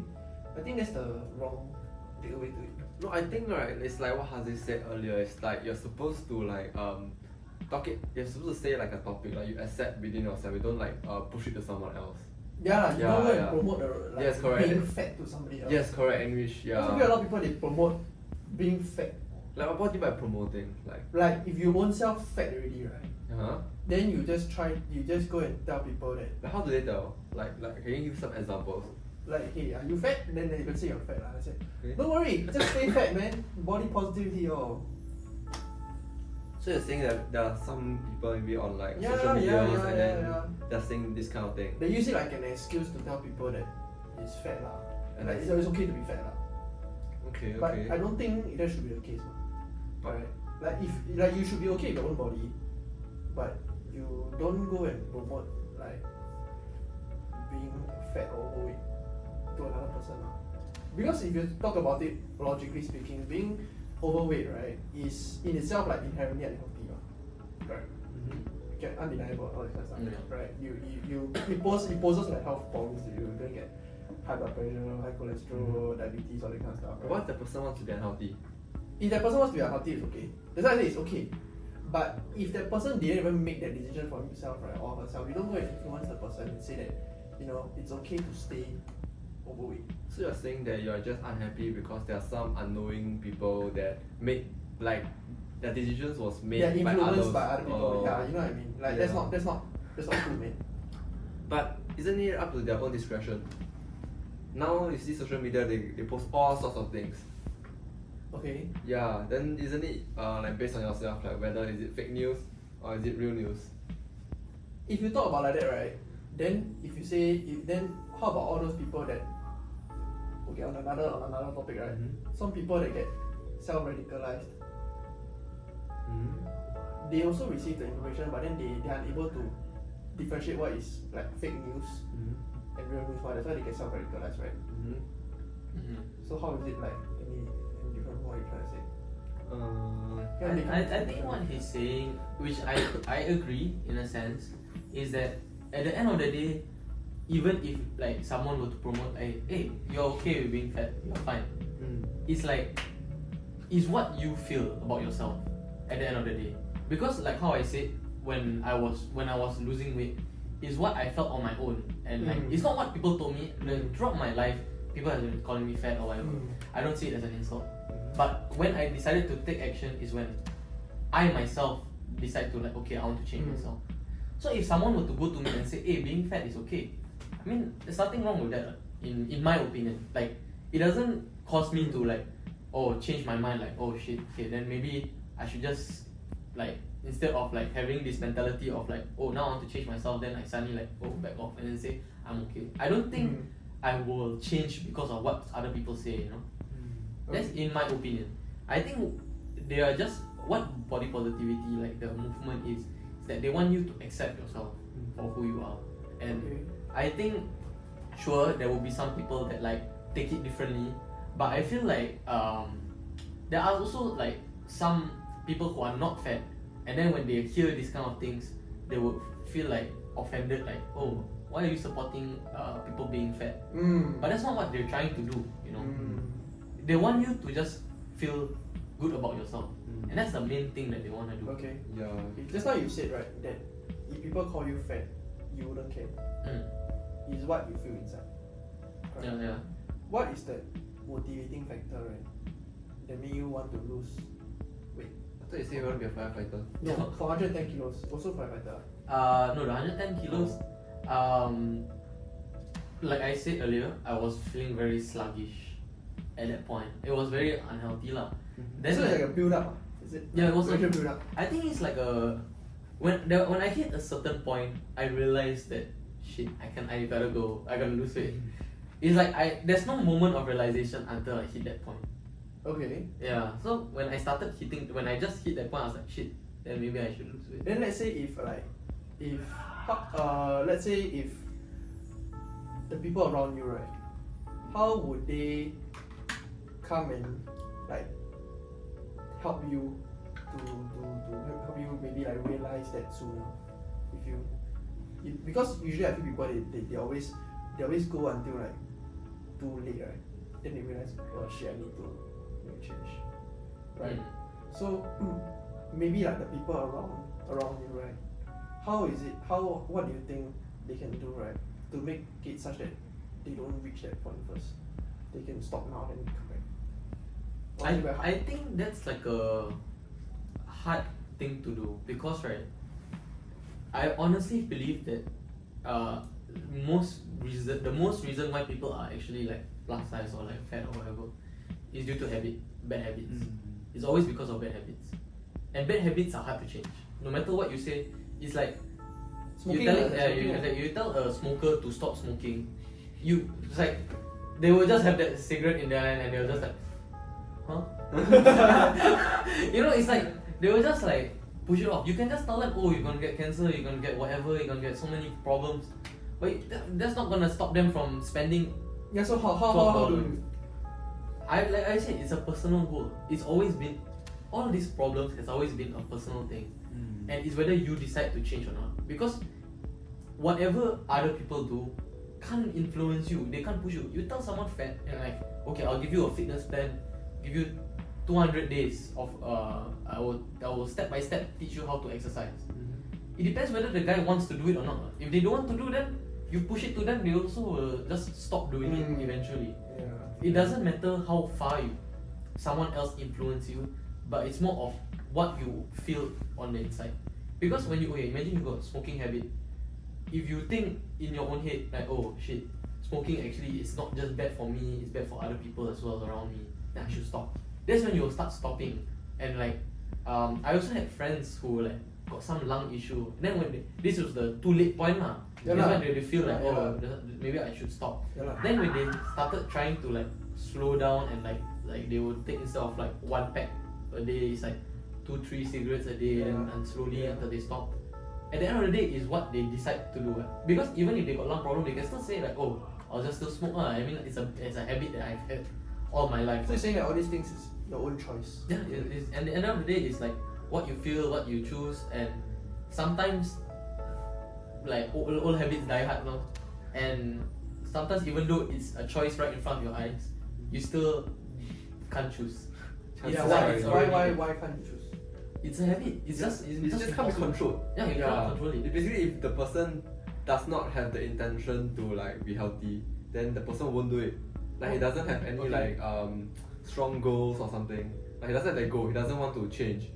I think that's the wrong takeaway to it. No, I think right, it's like what Haziq said earlier. It's like you're supposed to like you're supposed to say like a topic, like you accept within yourself. You don't like push it to someone else. Yeah, you don't go and Yeah. promote the like, Yes, correct. being fat to somebody else. Yes, correct. And which Also, a lot of people they promote being fat. like what do you mean by promoting? Like if you own self fat already, right? Huh? Then you just go and tell people that. Like how do they tell? Like can you give some examples? like, hey, are you fat? Then you can say you're fat. I said, Okay. don't worry, just stay fat, man. Body positivity, oh. So you're saying that there are some people maybe on like Yeah, social media yeah, and then yeah. they're saying this kind of thing. They use it like an excuse to tell people that it's fat lah. And like, it's okay to be fat lah. Okay, But okay. I don't think that should be the case, ma. Right? Like if like you should be okay with your own body, but you don't go and promote like being fat or overweight to another person lah. Because if you talk about it logically speaking, being overweight, right, is in itself like inherently unhealthy, right? Okay, undeniable, all this kind of stuff, Yeah. right? It poses like health problems to you. You don't get high blood pressure, high cholesterol, diabetes, all that kind of stuff. But what if the person wants to be unhealthy? If that person wants to be unhealthy, it's okay. That's why I say it's okay. But if that person didn't even make that decision for himself, right, or herself, you don't go and influence the person and say that, you know, it's okay to stay overweight. So you're saying that you're just unhappy because there are some unknowing people that make like their decisions was made They're by influenced others. by other people. Oh. Yeah, you know what I mean? Like Yeah. that's not cool, man. But isn't it up to their own discretion? Now you see social media, they post all sorts of things. Okay. Yeah, then isn't it like based on yourself, like whether is it fake news or is it real news? If you talk about like that, right, then then how about all those people that, okay, on another topic, right? Some people that get self-radicalized, they also receive the information, but then they are unable to differentiate what is like fake news and real news. That's why they get self-radicalized, right? So how is it like any different from what you're trying to say? I think what he's saying, which I agree in a sense, is that at the end of the day, even if like someone were to promote, hey, you're okay with being fat, you're fine. It's like, it's what you feel about yourself at the end of the day. Because like how I said, when I was losing weight, is what I felt on my own, and like it's not what people told me. Like, throughout my life, people have been calling me fat or whatever. I don't see it as an insult. But when I decided to take action is when I myself decide to like, okay, I want to change myself. So if someone were to go to me and say, hey, being fat is okay, I mean, there's nothing wrong with that, in my opinion. Like, it doesn't cause me to like, oh, change my mind, like, oh shit, okay, then maybe I should just like, instead of like having this mentality of like, oh, now I want to change myself, then I suddenly like, oh, back off and then say I'm okay. I don't think I will change because of what other people say, you know. That's in my opinion. I think they are just, what body positivity, like the movement is that they want you to accept yourself for who you are. And I think, sure, there will be some people that like take it differently, but I feel like there are also like some people who are not fat, and then when they hear these kind of things, they would feel like offended, like, oh, why are you supporting people being fat? But that's not what they're trying to do, you know. They want you to just feel good about yourself, and that's the main thing that they want to do. Okay. Yeah. Just now you said, right, that if people call you fat, you wouldn't care. It's what you feel inside. Correct? Yeah. What is the motivating factor, right, that make you want to lose weight? I thought you said you want to be a firefighter. No, for 110 kilos, also firefighter. No, the 110 kilos. Like I said earlier, I was feeling very sluggish at that point. It was very unhealthy lah. Then So it's like a build up, is it? Yeah, it was like a like, build up. I think it's like a when I hit a certain point, I realized that shit, I gotta go, I gotta lose weight. It's like there's no moment of realization until I hit that point. Okay. Yeah. So when I just hit that point, I was like, shit, then maybe I should lose weight. Then let's say if let's say if the people around you, right, how would they come and like help you to help you maybe like realize that sooner? Because usually I feel people they always go until like too late, right? Then they realize, oh shit, I need to make a change, right? So maybe like the people around you, right? What do you think they can do, right, to make it such that they don't reach that point first? They can stop now and come back. I think that's like a hard thing to do because, right, I honestly believe that the most reason why people are actually like plus size or like fat or whatever is due to bad habits. It's always because of bad habits, and bad habits are hard to change. No matter what you say, it's like Smoking, you tell a smoker to stop smoking, it's like they will just have that cigarette in their hand and they'll just like, huh? It's like they will just like push it off. You can just tell them, oh, you're gonna get cancer, you're gonna get whatever, you're gonna get so many problems, but that's not gonna stop them from spending. Yeah, so how do you? Like I said, it's a personal goal. It's always been, all these problems has always been a personal thing, and it's whether you decide to change or not. Because whatever other people do can't influence you. They can't push you. You tell someone fat and like, okay, I'll give you a fitness plan, give you 200 days of I will step by step teach you how to exercise. It depends whether the guy wants to do it or not. If they don't want to do, then you push it to them, they also will just stop doing it eventually. It doesn't matter how far someone else influence you, but it's more of what you feel on the inside. Because when imagine you got a smoking habit, if you think in your own head like, oh shit, smoking actually is not just bad for me, it's bad for other people as well around me, then I should stop. That's when you will start stopping. And like I also had friends who like got some lung issue, and then when this was the too late point lah. That's when they feel like, maybe I should stop. Then when they started trying to like slow down and like they would take, instead of like 1 pack a day, it's like 2-3 cigarettes a day, and slowly until they stop. At the end of the day is what they decide to do. Because even if they got lung problem, they can still say like, oh, I'll just still smoke. I mean, it's a habit that I've had all my life. So you're saying that all these things is your own choice? Yeah, and at the end of the day, it's like what you feel, what you choose, and sometimes like old habits die hard now. And sometimes even though it's a choice right in front of your eyes, you still can't choose. Why can't you choose? It's a habit. It's just can't be controlled. Yeah, you can't control it. Basically, if the person does not have the intention to like be healthy, then the person won't do it. Like he doesn't have any like strong goals or something. Like he doesn't have that goal. He doesn't want to change,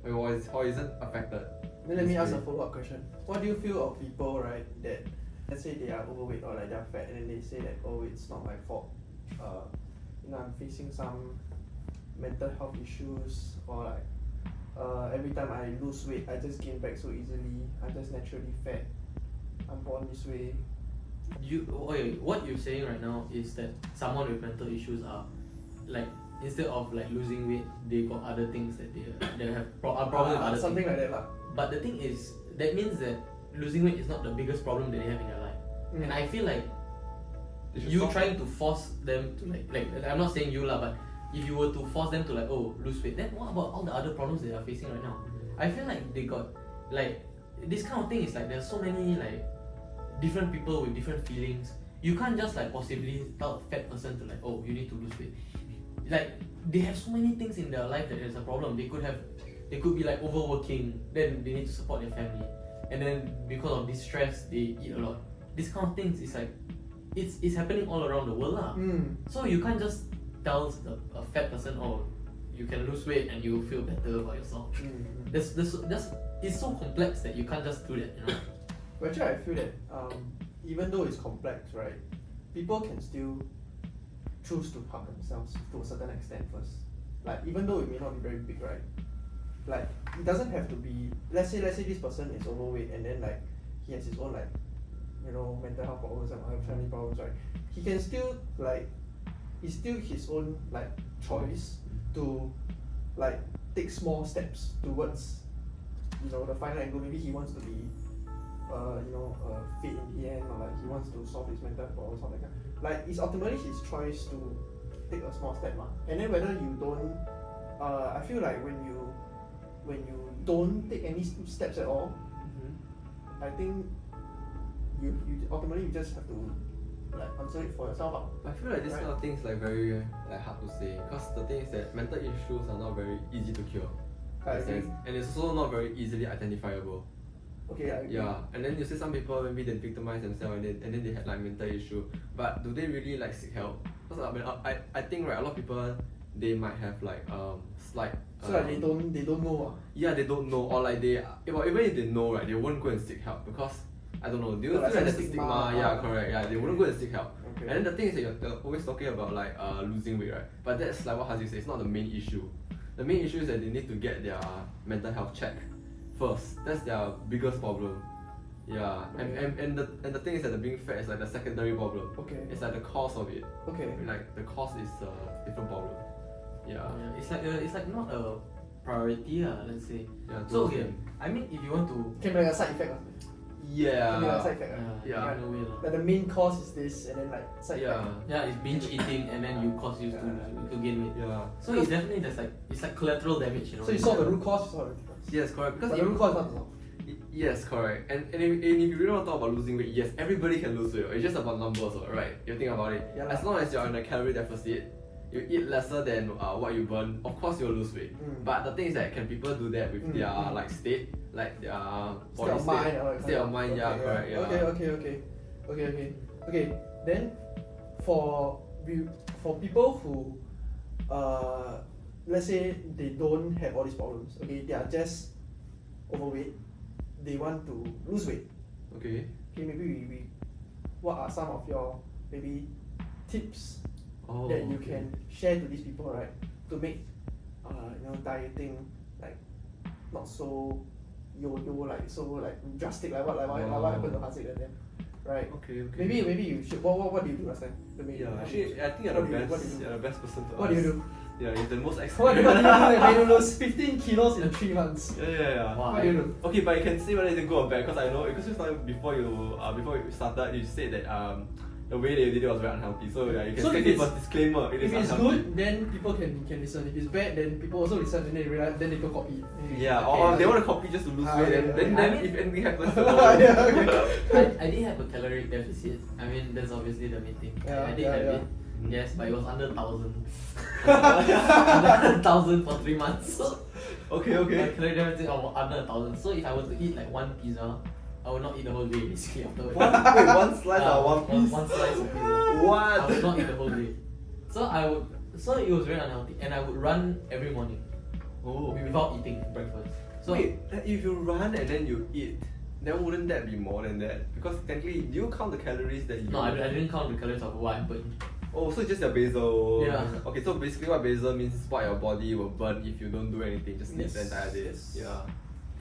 or isn't affected. Then let me ask a follow-up question. What do you feel of people, right, that let's say they are overweight or like they're fat, and then they say that, oh, it's not my fault. I'm facing some mental health issues, or like every time I lose weight, I just gain back so easily. I'm just naturally fat. I'm born this way. What you're saying right now is that someone with mental issues are like, instead of like losing weight, they got other things that they have problems with other something things. like that lah. But the thing is, that means that losing weight is not the biggest problem that they have in their life. And I feel like you trying to force them to like I'm not saying you lah, but if you were to force them to like, oh, lose weight, then what about all the other problems they are facing right now? I feel like they got like this kind of thing is like there's so many like different people with different feelings. You can't just like possibly tell a fat person to like, oh, you need to lose weight. Like they have so many things in their life that there's a problem. They could be like overworking, then they need to support their family, and then because of this stress they eat a lot. This kind of things is like it's happening all around the world lah. So you can't just tell a fat person, oh, you can lose weight and you will feel better about yourself. It's so complex that you can't just do that, you know. But actually, I feel that even though it's complex, right, people can still choose to harm themselves to a certain extent first. Like even though it may not be very big, right? Like it doesn't have to be. Let's say this person is overweight and then like he has his own like, mental health problems and other family problems, right? He can still like, it's still his own like choice to like take small steps towards the final end goal. Maybe he wants to be fit in the end, or like he wants to solve his mental problems, something like that. Like it's ultimately his choice to take a small step, and then whether you don't, I feel like when you don't take any steps at all, I think you ultimately just have to like answer it for yourself. I feel like this kind of thing is like very like hard to say, because the thing is that mental issues are not very easy to cure. And it's also not very easily identifiable. Okay, I agree. Yeah, and then you see some people maybe they victimize themselves and then they had like mental issue, but do they really like seek help? Because I think right, a lot of people they might have like slight. So like they don't know. Yeah, they don't know, or like even if they know, right, they won't go and seek help because I don't know, do you Like feel like some there's a stigma, stigma? Yeah, correct. Yeah, they wouldn't go and seek help. Okay. And then the thing is that you're always talking about like losing weight, right? But that's like what Haziq says, it's not the main issue. The main issue is that they need to get their mental health checked first. That's their biggest problem. Yeah, and the thing is that the being fat is like the secondary problem. Okay. It's like the cause of it. Okay. Like the cause is a different problem. Yeah. Yeah, it's like not a priority, let's say. Yeah. So totally. okay, I mean if you want to Can be like a side effect. Can be like a Yeah. side effect. Yeah. in a way lah. Like the main cause is this, and then like side Yeah. effect. Yeah, it's binge eating and then you cause you to gain weight. Yeah. So it's definitely just like it's like collateral damage, you know. So you solve the root cause, you solve the root cause. Yes, correct. Because But the root cause is not the solve. Yes, correct. And if you really want to talk about losing weight, yes, everybody can lose weight. It's just about numbers, right? You think about it. Yeah As long as you're on a calorie deficit, you eat lesser than what you burn, of course you'll lose weight. But the thing is that can people do that with their like state, like their body state of mind? Yeah, correct. Yeah. Okay. Then for people who let's say they don't have all these problems, okay, they are just overweight, they want to lose weight. Okay. Okay, maybe we what are some of your maybe tips Oh, that you okay. can share to these people, right? To make dieting like not so like so like drastic like what happened to Haziq and them, right? Okay. Maybe you should what do you do last time? Yeah, actually, I think you're the best person to What ask. do you do? Yeah, you're the most What expert. do you do that made you lose 15 kilos in 3 months? Yeah. Wow. What do you do? Okay, but you can say whether it's good or bad because I know because before you started you said that the way that you did it was very unhealthy. So yeah, you can So say if it it's- was disclaimer. It If is it's unhealthy. good, then people can listen. If it's bad, then people also listen and they realize, then they go copy. Yeah, Okay, or they want to copy just to lose weight. Then I mean- if anything happens, Yeah, okay. I did have a caloric deficit. I mean that's obviously the main thing. Yeah, I did yeah, have yeah. it. Yes, but it was under 1,000. Under 1,000 for 3 months. So Okay. my caloric deficit was under 1,000. So if I were to eat like one pizza, I would not eat the whole day basically afterwards. One slice or one piece? One slice of pizza. What? I would not eat the whole day. So it was very unhealthy, and I would run every morning Oh. without eating breakfast. So Wait, if you run and then you eat, then wouldn't that be more than that? Because technically, do you count the calories that you? no, I didn't count the calories of what I burned. Oh, so it's just your basal. Yeah. Okay, so basically what basal means is what your body will burn if you don't do anything, just sleep the Yes, entire day. yes. Yeah.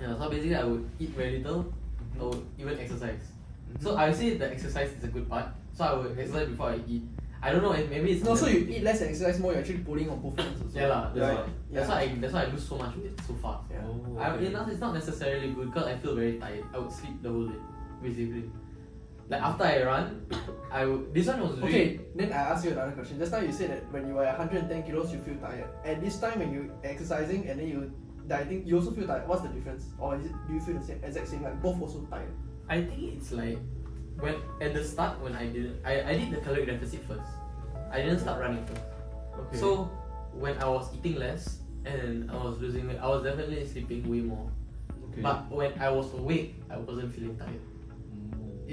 Yeah, so basically I would eat very little. I would even exercise. So I would say the exercise is a good part. So I would exercise before I eat. I don't know, maybe it's No, so you eat less and exercise more, you're actually pulling on both ends also. Yeah lah, that's Right. why. That's why I lose so much weight so fast. Yeah. Oh, I okay. mean, it's not necessarily good because I feel very tired. I would sleep the whole day, basically. Like after I run, I would. This one was really. Okay, then I ask you another question. Just now you said that when you are 110 kilos, you feel tired. At this time when you exercising and then you dieting, you also feel tired. What's the difference? Or do you feel the same, exact same, like both also tired? I think it's like when at the start when I did the caloric deficit first. I didn't start running first. Okay. So when I was eating less and I was losing weight, I was definitely sleeping way more. Okay. But when I was awake, I wasn't feeling tired.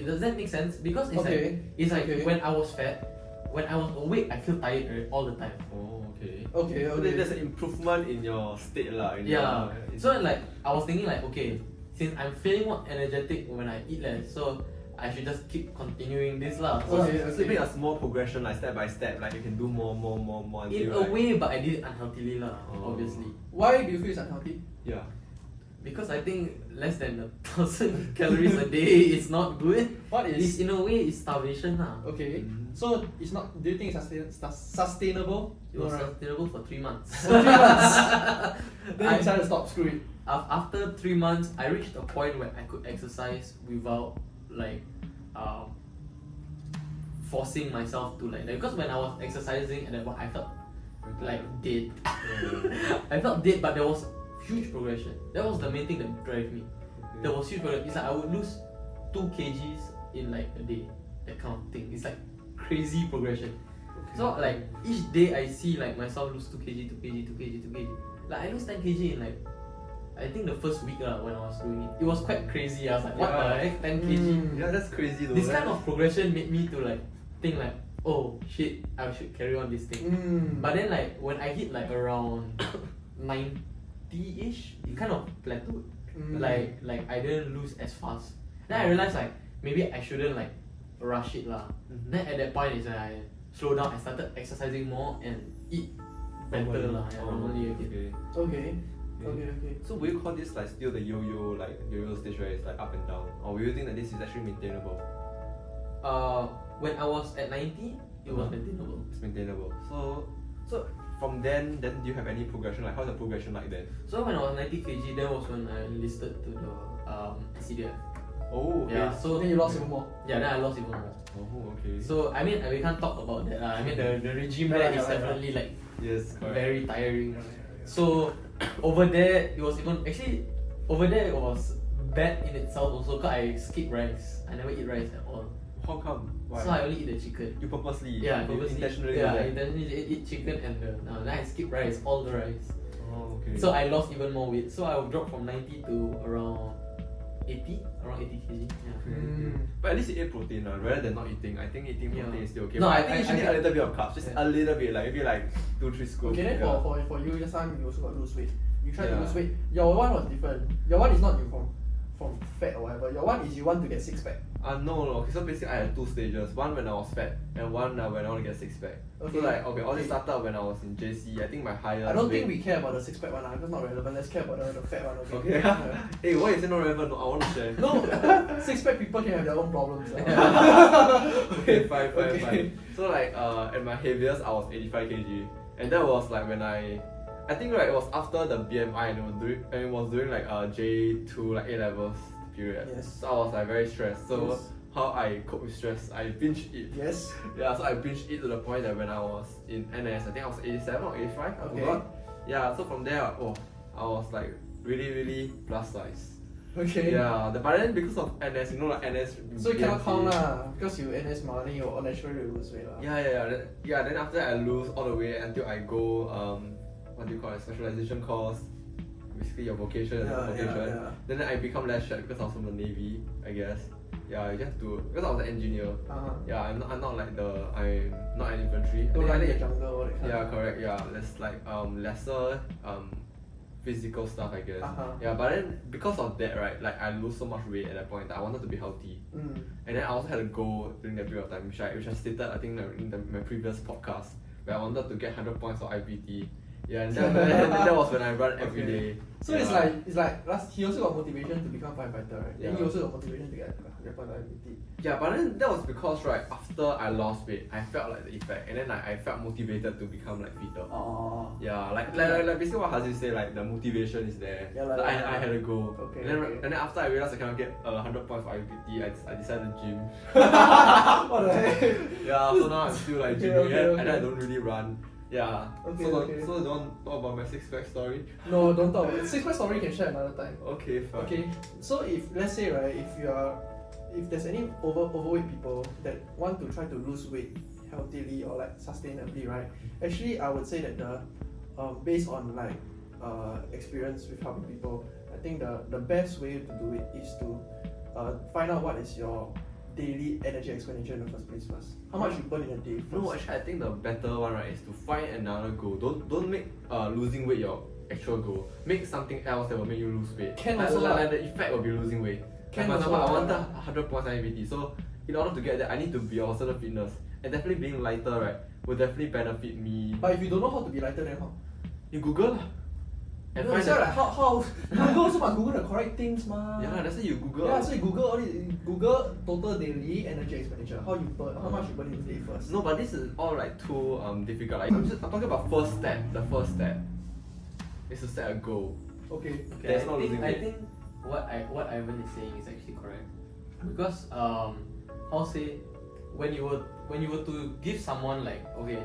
Does that make sense? Because it's Okay. like when I was fat, when I was awake, I feel tired all the time. Oh, okay. Okay, So okay. there's an improvement in your state lah. Yeah. So like I was thinking like okay, since I'm feeling more energetic when I eat less, so I should just keep continuing this lah. So Okay. Sleeping a small progression, like step by step, like you can do more until in a like, way, but I did it unhealthily lah, Oh. obviously. Why do you feel it's unhealthy? Yeah. Because I think less than 1,000 calories a day is not good. What It's is in a way it's starvation lah. okay? Mm. So it's not. Do you think it's sustainable? It was No, right? sustainable for 3 months. For 3 months. Then I- you decided to stop. Screw it. After 3 months, I reached a point where I could exercise without like forcing myself to like because when I was exercising at that point, I felt like dead. I felt dead, but there was huge progression. That was the main thing that drove me. There was huge progression. It's like I would lose 2 kgs in like a day. That kind of thing. It's like crazy progression. So like each day I see like myself lose 2 kg, 2 kg, 2 kg, 2 kg. Like I lose 10 kg in like I think the first week when I was doing it. It was quite crazy. I was like, what the heck, 10 kg? Yeah, that's crazy though. This kind of progression made me to like think like, oh shit, I should carry on this thing. But then like when I hit like around 90-ish, it kind of plateaued. Like I didn't lose as fast. Then I realized like maybe I shouldn't like rush it lah. Then at that point is when I slow down, I started exercising more and eat better lah. Yeah, normally again. Okay. Okay. So will you call this like still the yo-yo stage where it's like up and down, or will you think that this is actually maintainable? When I was at 90, it was maintainable. It's maintainable. So from then do you have any progression? Like how's the progression like then? So when I was 90 kg, that was when I enlisted to the CDF. Oh, okay. Yeah. So then you lost even more. Yeah, then I lost even more. Oh, okay. So I mean, we can't talk about that. I mean, the regime there is definitely like yes, correct. very tiring. So over there, it was even actually over there it was bad in itself also. Cause I skip rice. I never eat rice at all. How come? Why? So I only eat the chicken. You purposely? Yeah, you purposely. intentionally? Yeah, I intentionally eat chicken and then I skip rice, all the rice. Oh, okay. So I lost even more weight. So I dropped from 90 to around 80 kg. Yeah. But at least you ate protein rather than not eating. I think eating protein is still okay. No, but I I think you should eat a little bit of carbs, just Yeah. a little bit, like maybe like 2-3 scoops. Okay, then for you, just time you also got lose weight. You try to Yeah. lose weight. Your one was different. Your one is not you from fat or whatever. Your one is you want to get 6-pack. No. Okay, so basically I had 2 stages. One when I was fat, and one when I want to get 6-pack. Okay. So like all this started when I was in JC. I think my highest. I don't think weight- we care about the 6-pack one. That's not relevant. Let's care about the fat one. Okay. Okay. Yeah. Hey, why is it not relevant? No, I want to share. No, 6-pack people can have their own problems. Okay, fine. Okay. So like at my heaviest I was 85 kg, and that was like when I think right it was after the BMI and it was during like J2 like A levels period. Yes. So I was like very stressed. So Yes. how I cope with stress, I binge eat. Yes. Yeah, so I binge eat to the point that when I was in NS, I think I was 87 or 85. I Okay. forgot. Yeah, so from there, I was like really plus size. Okay. Yeah, but then because of NS, like NS. So you cannot BMT. count lah, because you NS mah, then you naturally lose weight lah. Yeah. Then after that, I lose all the way until I go what do you call it, specialization course. Basically your vocation. Yeah. Then I become less shred because I was from the Navy, I guess. Yeah, you just have to, because I was an engineer. Yeah, I'm not like I'm not an infantry. Don't I run in the think- jungle or that kind. Yeah, correct. Yeah, there's like lesser physical stuff, I guess. Yeah, but then because of that, right, like I lose so much weight at that point that I wanted to be healthy. And then I also had a goal during that period of time, which I stated I think in my previous podcast, where I wanted to get 100 points for IPT. Yeah, and that was when I run every day. So Yeah. it's like he also got motivation to become firefighter, right? Then he Yeah. also got motivation to get 100 point IPT. Yeah, but then that was because right after I lost weight, I felt like the effect, and then like, I felt motivated to become like fitter. Oh. Yeah, like basically what Haziq say, like the motivation is there. Yeah, like, I had a goal. Okay, And then, okay. and then after I realized I cannot get 100 points for IPT, I decided to gym. What the heck? Yeah, so now I'm still like Okay, gymming, okay, and okay. I don't really run. Yeah. Okay, so okay. so don't talk about my 6-pack story. No, don't talk. 6-pack story can share another time. Okay, fine. Okay, so if let's say right, if there's any overweight people that want to try to lose weight healthily or like sustainably, right? Actually, I would say that based on like experience with helping people, I think the best way to do it is to find out what is your daily energy expenditure in the first place first. How much you burn in a day first. No, actually I think the better one right is to find another goal. Don't make losing weight your actual goal. Make something else that will make you lose weight. Can like, also like, lah. like the effect will be losing weight. Can like, for example, also I lah. wanted 100 points IPT. So in order to get that, I need to be of a certain fitness. And definitely being lighter, right, will definitely benefit me. But if you don't know how to be lighter, then how? You Google lah. And No, find it's not that- like how Google also must Google the correct things mah. Yeah, that's why you Google. Yeah, so you Google all this, Google total daily energy expenditure. How much you burn in a day first. No, but this is all like too difficult. Like, I'm talking about first step. The first step is to set a goal. Okay. There's no losing I weight. think what Ivan is saying is actually correct, because how say when you were to give someone like, okay,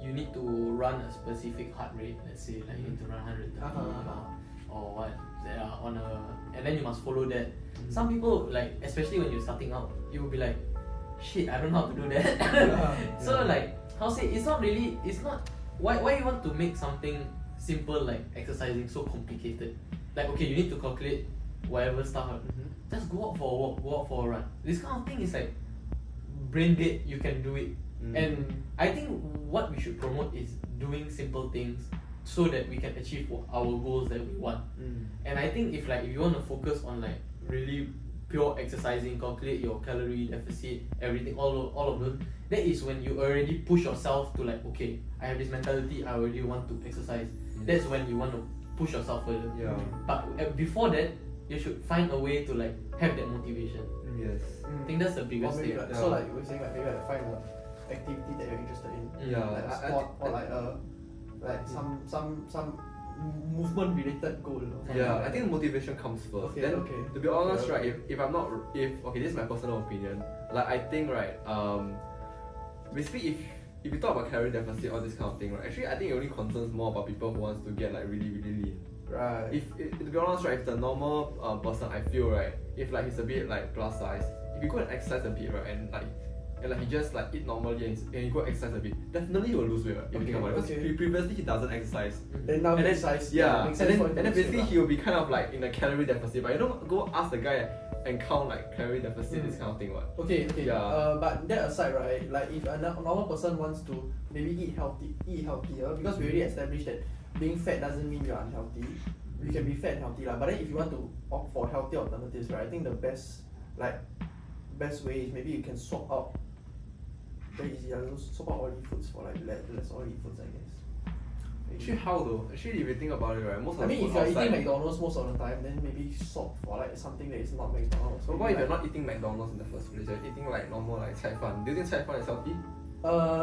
you need to run a specific heart rate, let's say like you need to run 130 or what, and then you must follow that. Some people, like especially when you're starting out, you will be like, shit, I don't know how to do that. So like how say, it's not why you want to make something simple like exercising so complicated. Like, okay, you need to calculate whatever stuff. Just go out for a walk, go out for a run. This kind of thing is like brain dead. You can do it. And I think what we should promote is doing simple things so that we can achieve our goals that we want. And I think if you want to focus on like really pure exercising, calculate your calorie deficit, everything, all of those, that is when you already push yourself to like, okay, I have this mentality, I already want to exercise. That's when you want to push yourself further. Yeah. But before that, you should find a way to like have that motivation. Yes. I think that's the Or biggest maybe thing. like, so like you were saying like maybe like find a activity that you're interested in. Yeah. Like a sport or like some movement related goal. Or something Yeah, like I think motivation comes first. Okay, then, okay. to be honest, Okay, right, okay. if I'm not, okay, this is my personal opinion. Like I think, right, basically if you talk about calorie deficit or this kind of thing, right, actually I think it only concerns more about people who wants to get like really lean. Right. To be honest, right, if the normal person, I feel, right, if like he's a bit like plus size, if you go and exercise a bit, right, and like he just like eat normally and you go exercise a bit, definitely he will lose weight, right, if you think about it. Because previously he doesn't exercise. Then now And then, exercise. yeah, makes and sense for then him to lose basically weight, he will be kind of like in a calorie deficit, but you don't go ask the guy and count like calorie deficit, this kind of thing, what? Okay. Yeah. But that aside, right, like if a normal person wants to maybe eat healthier, because we already established that being fat doesn't mean you're unhealthy. You can be fat and healthy lah. But then if you want to opt for healthy alternatives, right, I think the best way is maybe you can swap out. Very easy, swap out oily foods for like less oily foods, I guess. Actually, how though? Actually, if you think about it, right, most of I the mean, food if you're outside, eating McDonald's most of the time, then maybe swap for like something that is not McDonald's. so Maybe why if like- you're not eating McDonald's in the first place? You're eating like normal like cai fan. Do you think cai fan is healthy?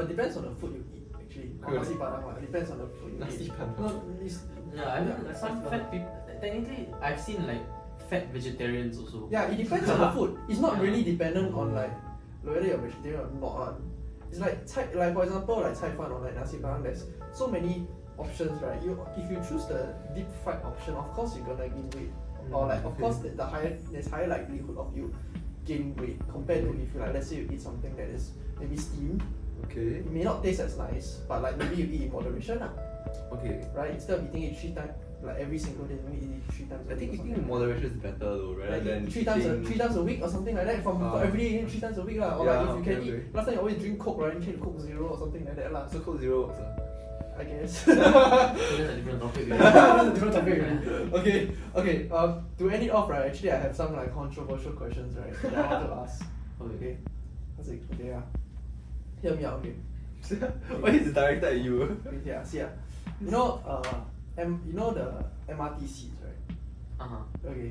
Depends on the food you eat actually. Or Really? nasi padang lah. Depends on the food you Nasi eat. padang. No, it's, Yeah, I mean some fat people. Technically, I've seen like fat vegetarians also. yeah, it depends on the food. It's not really dependent on like whether you're vegetarian or not. It's like like for example like cai fan or like nasi padang. There's so many options, right? If you choose the deep fried option, of course you're gonna gain weight. Or like of Okay. course there's higher likelihood of you gain weight compared to if you like let's say you eat something that is maybe steamed. Okay. It may not taste as nice, but like maybe you eat in moderation lah, Okay. right? Instead of eating it 3 times like every single day, maybe eat it 3 times. I think a week or eating in something. moderation is better though, rather Like than three times eating- a week or something like that. For every day, 3 times a week lah. Or Yeah, like if you can okay, eat. okay. Last time you always drink Coke, right? You change to Coke Zero or something like that lah. So Coke Zero works. I guess. So that's a different topic. That's a different topic already. Okay. To end it off, right? Actually, I have some like controversial questions, right? That I want to ask. Okay. Haziq, okay, yeah. Hear me out, okay. Why is it directed at you? Okay, yeah, see, you know, you know the MRT seats, right? Okay.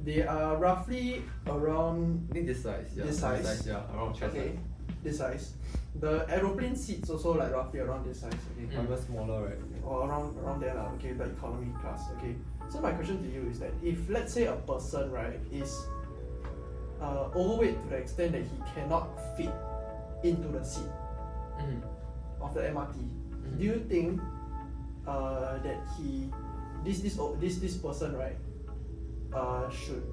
They are roughly around I think this size, yeah. This size? Yeah, around chest. okay, this size. The aeroplane seats also like roughly around this size, okay. Or even smaller, right? Or around there lah, okay, the economy class, okay. So my question to you is that if let's say a person, right, is overweight to the extent that he cannot fit into the seat of the MRT, do you think that this person, right, should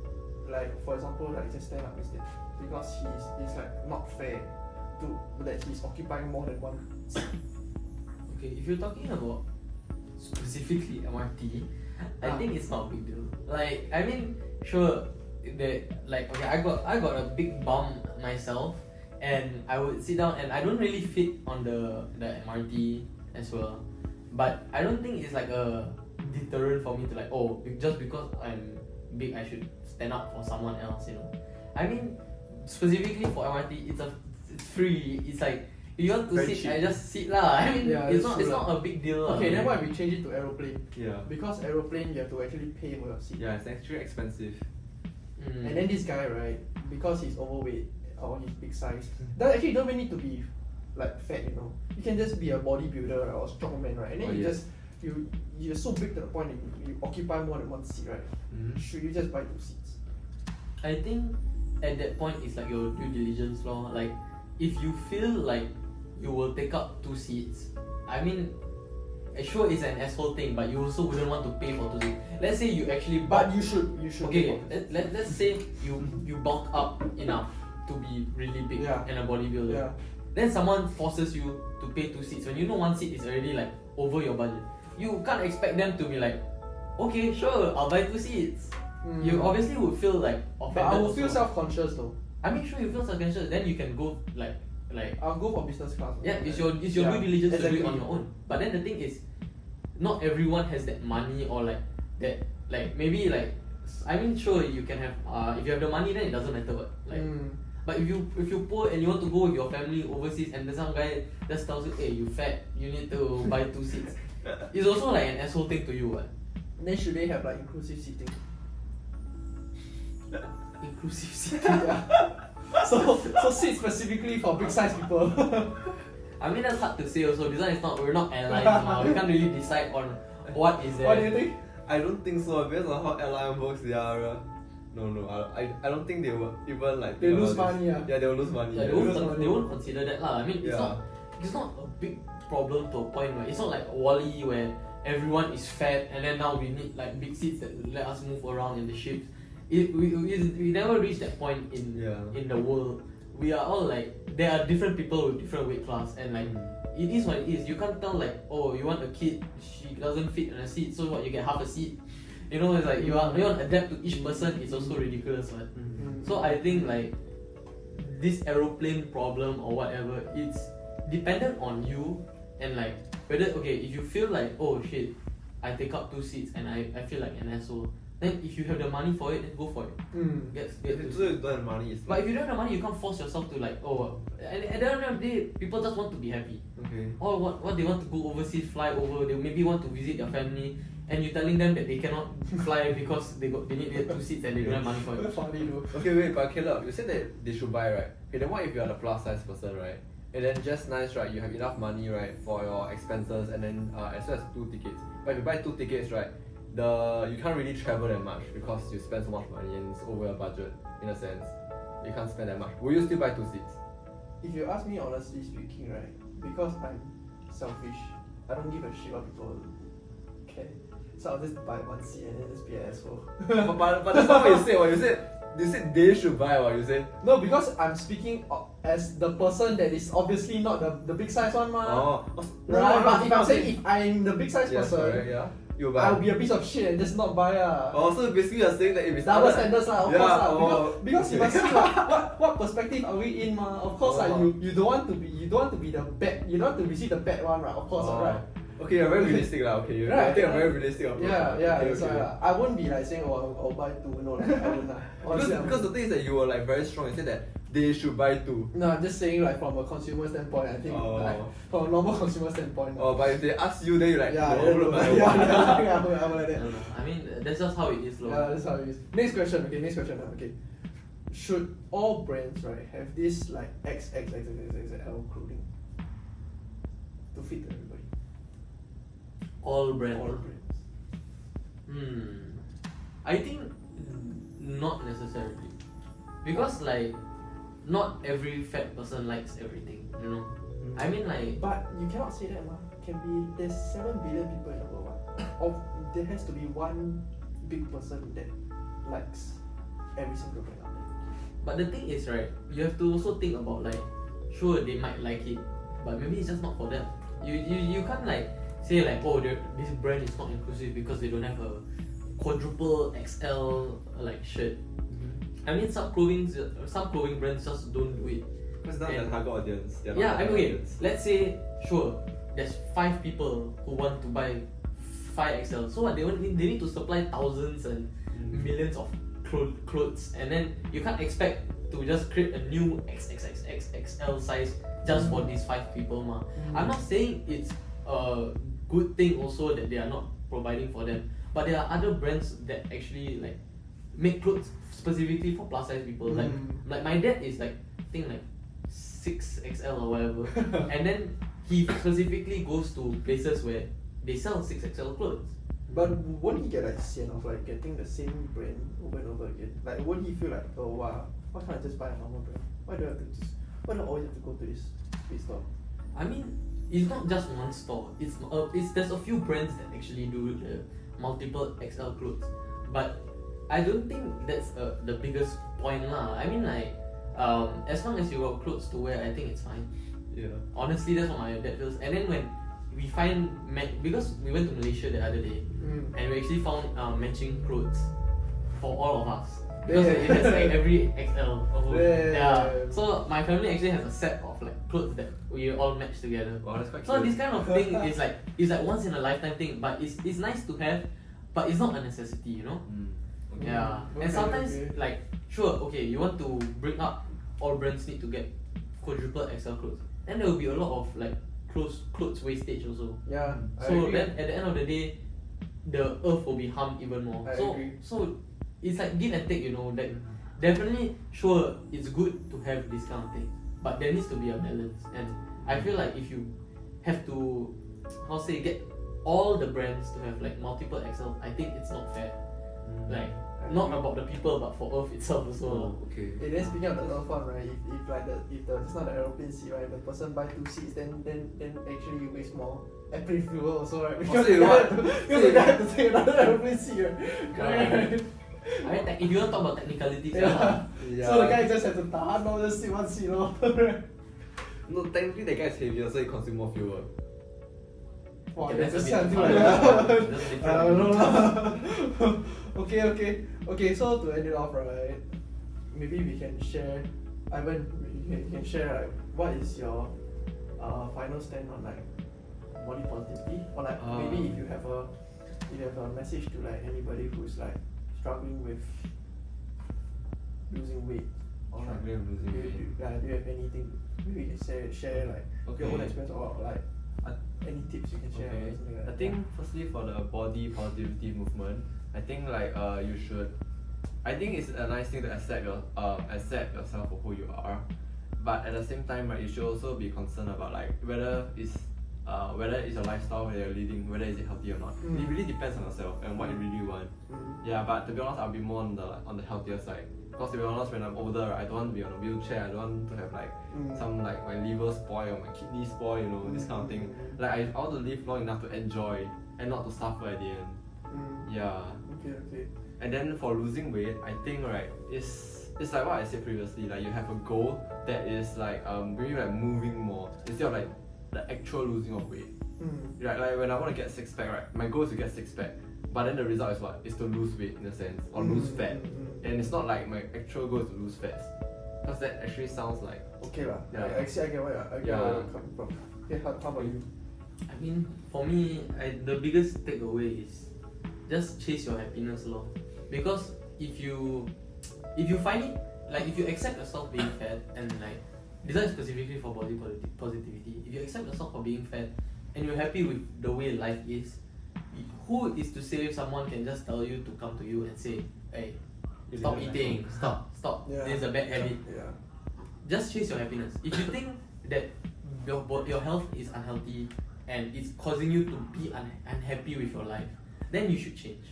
like for example like just stand up instead because he's like not fair to that he's occupying more than one seat. Okay, if you're talking about specifically MRT, I think it's not a big deal. Like, I mean, sure, okay, I got a big bum myself, and I would sit down, and I don't really fit on the MRT as well. But I don't think it's like a deterrent for me to like, oh, just because I'm big, I should stand up for someone else, you know. I mean, specifically for MRT, it's free. It's like if you want to Very sit, cheap. I just sit lah. I mean, Yeah, it's that's not true lah. a big deal. lah. Okay, then why we change it to aeroplane? Yeah. Because aeroplane you have to actually pay for your seat. Yeah, it's actually expensive. And then this guy, right, because he's overweight or he's big size, that actually don't even need to be like fat, you know. You can just be a bodybuilder or a strongman, right? And then Oh, you yeah. just you're so big to the point that you occupy more than one seat, right? Should you just buy 2 seats? I think at that point it's like your due diligence law. Like, if you feel like you will take up 2 seats, I mean, sure it's an asshole thing, but you also wouldn't want to pay for 2 seats. Let's say you actually But bulk, you should. okay, let's say you bulk up enough to be really big Yeah. and a bodybuilder. Yeah. Then someone forces you to pay 2 seats when you know 1 seat is already like over your budget. You can't expect them to be like, okay, sure, I'll buy 2 seats. You obviously would feel like offended. But I will feel also. self-conscious though. I mean, sure, you feel self-conscious, then you can go like I'll go for business class. yeah, it's your Yeah, due diligence to do it exactly. on your own. But then the thing is, not everyone has that money or like that, like maybe like I mean, sure, you can have. If you have the money, then it doesn't matter what. Like, but if you poor and you want to go with your family overseas, and then some guy just tells you, hey, you fat, you need to buy 2 seats. It's also like an asshole thing to you, what? Then should they have like inclusive seating? Inclusive seating. Yeah. So seats specifically for big size people. I mean, that's hard to say also. This one is not. We're not airlines now. We can't really decide on what is there. What do you think? I don't think so. Based on how airline works, they are. No, I don't think they will even like. They think lose about money, this. yeah. Yeah, they will lose money. Yeah, Yeah. they won't consider that lah. I mean, it's not a big problem to a point where it's not like Wall-E where everyone is fat and then now we need like big seats that let us move around in the ships. We never reached that point in the world. We are all like, there are different people with different weight class, and like it is what it is. You can't tell like, oh, you want a kid, she doesn't fit in a seat, so what, you get half a seat. You know, it's like you want to adapt to each person. It's also ridiculous, right? So I think like this aeroplane problem or whatever, it's dependent on you, and like whether, okay, if you feel like, oh shit, I take up 2 seats and I feel like an asshole, then if you have the money for it, then go for it. Get So you don't have money. It's but if you don't have the money, you can't force yourself to like, oh, at the end of the day, people just want to be happy. okay. Or what they want to go overseas, fly over, they maybe want to visit their family, and you're telling them that they cannot fly because they need to get 2 seats and they don't have money for it. Funny though. Okay, wait, but Caleb, you said that they should buy, right? Okay, then what if you're the plus size person, right? And then just nice, right? You have enough money, right, for your expenses, and then as well as 2 tickets. But if you buy 2 tickets, right, you can't really travel that much because you spend so much money and it's over your budget in a sense. You can't spend that much. Will you still buy 2 seats? If you ask me honestly speaking, right, because I'm selfish, I don't give a shit what people care. So I'll just buy 1 seat and then just be an asshole. but that's not what you said. What you said they should buy. What you said? No, because I'm speaking as the person that is obviously not the big size one, ma. Oh, Right, but if I'm saying if I'm the big size person, correct, yeah, you buy. I'll be a piece of shit and just not buy Oh, so basically you're saying that if it's double other- standards lah, of Yeah, course lah. oh, Because you okay. must see what perspective are we in, ma. Of course like you don't want to be the bad, you don't want to receive the bad one, right? Of course, right? Okay, you're very realistic lah. Okay, you Right, think a right. very realistic approach. Yeah, Okay, that's okay. why I won't be like saying, oh, I'll buy 2. No, like, I won't lah. Honestly, Because the thing is that you were like very strong. You said that they should buy 2. no, I'm just saying like from a consumer standpoint. I think like from a normal consumer standpoint. Oh, but if they ask you, then you're like, yeah, no, yeah, no, yeah, no, yeah, I'm like I that. don't know. I mean, that's just how it is, lor. Yeah, that's how it is. Next question. Okay, next question. Okay, should all brands right have this like XXXXXL clothing to fit everybody? All brands. All brands. I think not necessarily, because like not every fat person likes everything, you know. I mean like, But you cannot say that, ma. Can be there's 7 billion people in the world. Of there has to be one big person that likes every single brand out there. but the thing is, right, you have to also think about like, sure they might like it, but maybe it's just not for them. You can't like say like, oh, this brand is not inclusive because they don't have a quadruple XL like shirt. I mean, some clothing brands just don't do it. It's not the target audience. They're not Yeah, the I mean, target okay, audience. let's say, sure, there's 5 people who want to buy 5XL. So what, they need to supply thousands and millions of clothes, and then you can't expect to just create a new XXXXXL size just for these 5 people, ma. I'm not saying it's a good thing also that they are not providing for them, but there are other brands that actually like make clothes specifically for plus size people. Like my dad is like, I think like 6XL or whatever, and then he specifically goes to places where they sell 6XL clothes. But won't he get like sian of like getting the same brand over and over again? Like won't he feel like, oh wow, why can't I just buy a normal brand? Why do I always have to go to this store? I mean, it's not just one store. There's a few brands that actually do the multiple XL clothes, but I don't think that's the biggest point lah. I mean like, as long as you got clothes to wear, I think it's fine. Yeah. Honestly, that's what my dad feels. And then when we find because we went to Malaysia the other day, and we actually found matching clothes for all of us. Because it has like every XL. Yeah. So my family actually has a set of like clothes that we all match together. Wow, that's quite So cute. this kind of thing is like once in a lifetime thing, but it's nice to have, but it's not a necessity, you know. Yeah, Okay, and sometimes okay. like sure, okay, you want to bring up all brands need to get quadruple XL clothes, and there will be a lot of like clothes wastage also. Yeah, I So agree. then at the end of the day, the earth will be harmed even more. I so agree. so it's like give and take, you know. That definitely sure it's good to have this kind of thing, but there needs to be a balance. And I feel like if you have to get all the brands to have like multiple XL, I think it's not fair. Like not about the people but for Earth itself also. Oh, okay. Hey, then speaking of the Earth one, right? If like if the just not the aeroplane seat, right? The person buy 2 seats, then actually you waste more airplane fuel also, right? Because say the guy what? have to, because the guy have to take another aeroplane seat, right? Correct, right? I mean, if you want to talk about technicalities, Yeah. Yeah. So the guy just have to tahan all just sit one seat, lor. Right? No, technically that guy is heavier, so he consume more fuel. Wow, Okay, that's that's just a bit until like different. that. That's different. I don't know lah. Okay. So to end it off, right? Maybe we can share. Ivan, you can share like what is your final stand on like body positivity, or like maybe if you have a message to like anybody who's like struggling with losing weight, or like Struggling with losing weight. do you have anything? Maybe you can share like your own Okay. experience, or like any tips you can share, or Okay. something like that. I think firstly for the body positivity movement, I think like you should. I think it's a nice thing to accept yourself for who you are, but at the same time, right, you should also be concerned about like whether it's your lifestyle that you're leading, whether is it healthy or not. It really depends on yourself and what you really want. Yeah, but to be honest, I'll be more on the healthier side. Because to be honest, when I'm older, right, I don't want to be on a wheelchair. I don't want to have like some like my liver spoil or my kidney spoil, you know, this kind of thing. Like I want to live long enough to enjoy and not to suffer at the end. Yeah. Okay. And then for losing weight, I think right, it's like what I said previously. Like you have a goal that is like maybe like moving more instead of like the actual losing of weight. Like when I want to get 6-pack, right, my goal is to get 6-pack. But then the result is what? Is to lose weight in a sense or lose fat. And it's not like my actual goal is to lose fats. Because that actually sounds like Okay lah. Yeah. I get where you're coming from. Okay, how about you? I mean, for me, the biggest takeaway is just chase your happiness, lor. Because if you find it, like if you accept yourself being fat and like this is specifically for body positivity. If you accept yourself for being fat and you're happy with the way life is, who is to say someone can just tell you to come to you and say, hey, stop eating, stop. Yeah. This is a bad habit. Yeah. Just chase your happiness. If you think that your health is unhealthy and it's causing you to be unhappy with your life, then you should change.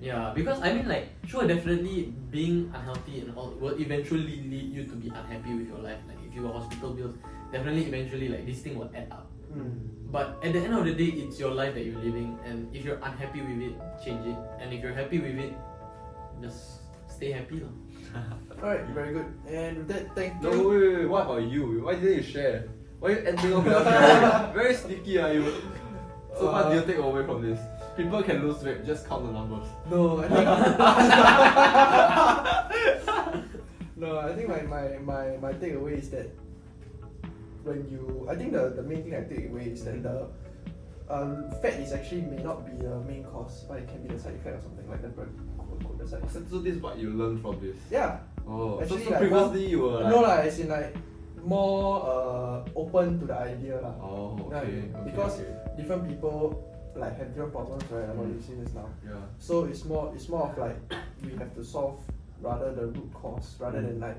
Yeah, because I mean like sure, definitely being unhealthy and all will eventually lead you to be unhappy with your life. Like if you have hospital bills, definitely eventually like this thing will add up. But at the end of the day, it's your life that you're living, and if you're unhappy with it, change it. And if you're happy with it, just stay happy lah. Alright, very good. And with that, thank no you. wait, what about you? Why didn't you share? Why are you ending off without sharing? Very sneaky are you? So what do you take away from this? People can lose weight, just count the numbers. No, I think no, I think my takeaway is that I think the main thing I take away is that the fat is actually may not be the main cause, but it can be the side effect or something like that. But quote the side effect. So this is what you learned from this? Yeah. Oh, Actually, so like, previously you were like... No lah, as in like more open to the idea lah. Oh, You know what I okay. mean? Okay, Because okay. different people like have different problems, right? Like what you've seen just now. Yeah. So it's more of like we have to solve rather the root cause rather than like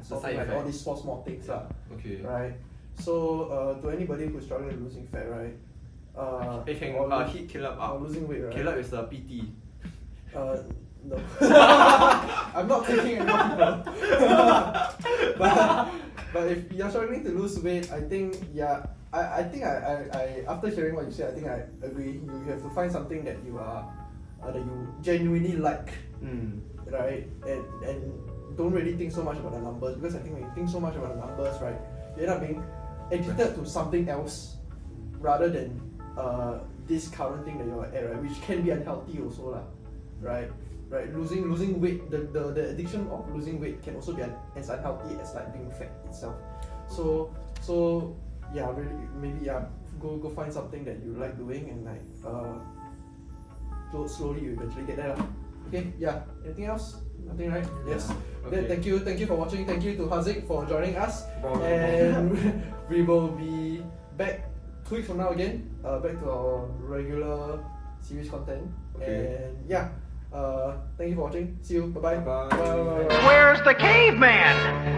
solving like all these small things lah. Okay. Right. So to anybody who's struggling with losing fat, right? Hey, can or hit Caleb or up. losing weight, right? Caleb is a PT. No. I'm not taking any more people. but if you're struggling to lose weight, I think I think I after hearing what you said, I think I agree. You have to find something that you are that you genuinely like, right? And don't really think so much about the numbers, because I think when you think so much about the numbers, right, you end up being addicted to something else rather than this current thing that you're at, right, which can be unhealthy also lah, right? Right, losing weight, the addiction of losing weight can also be as unhealthy as like being fat itself. So yeah, really maybe go find something that you like doing, and like slowly you eventually get there lah. Okay, yeah. Anything else? Nothing, right? Yes. Okay. Then thank you for watching. Thank you to Haziq for joining us. Bro. And we will be back 2 weeks from now again. Back to our regular series content. Okay. And yeah. Thank you for watching. See you. Bye bye. Bye. Where's the caveman?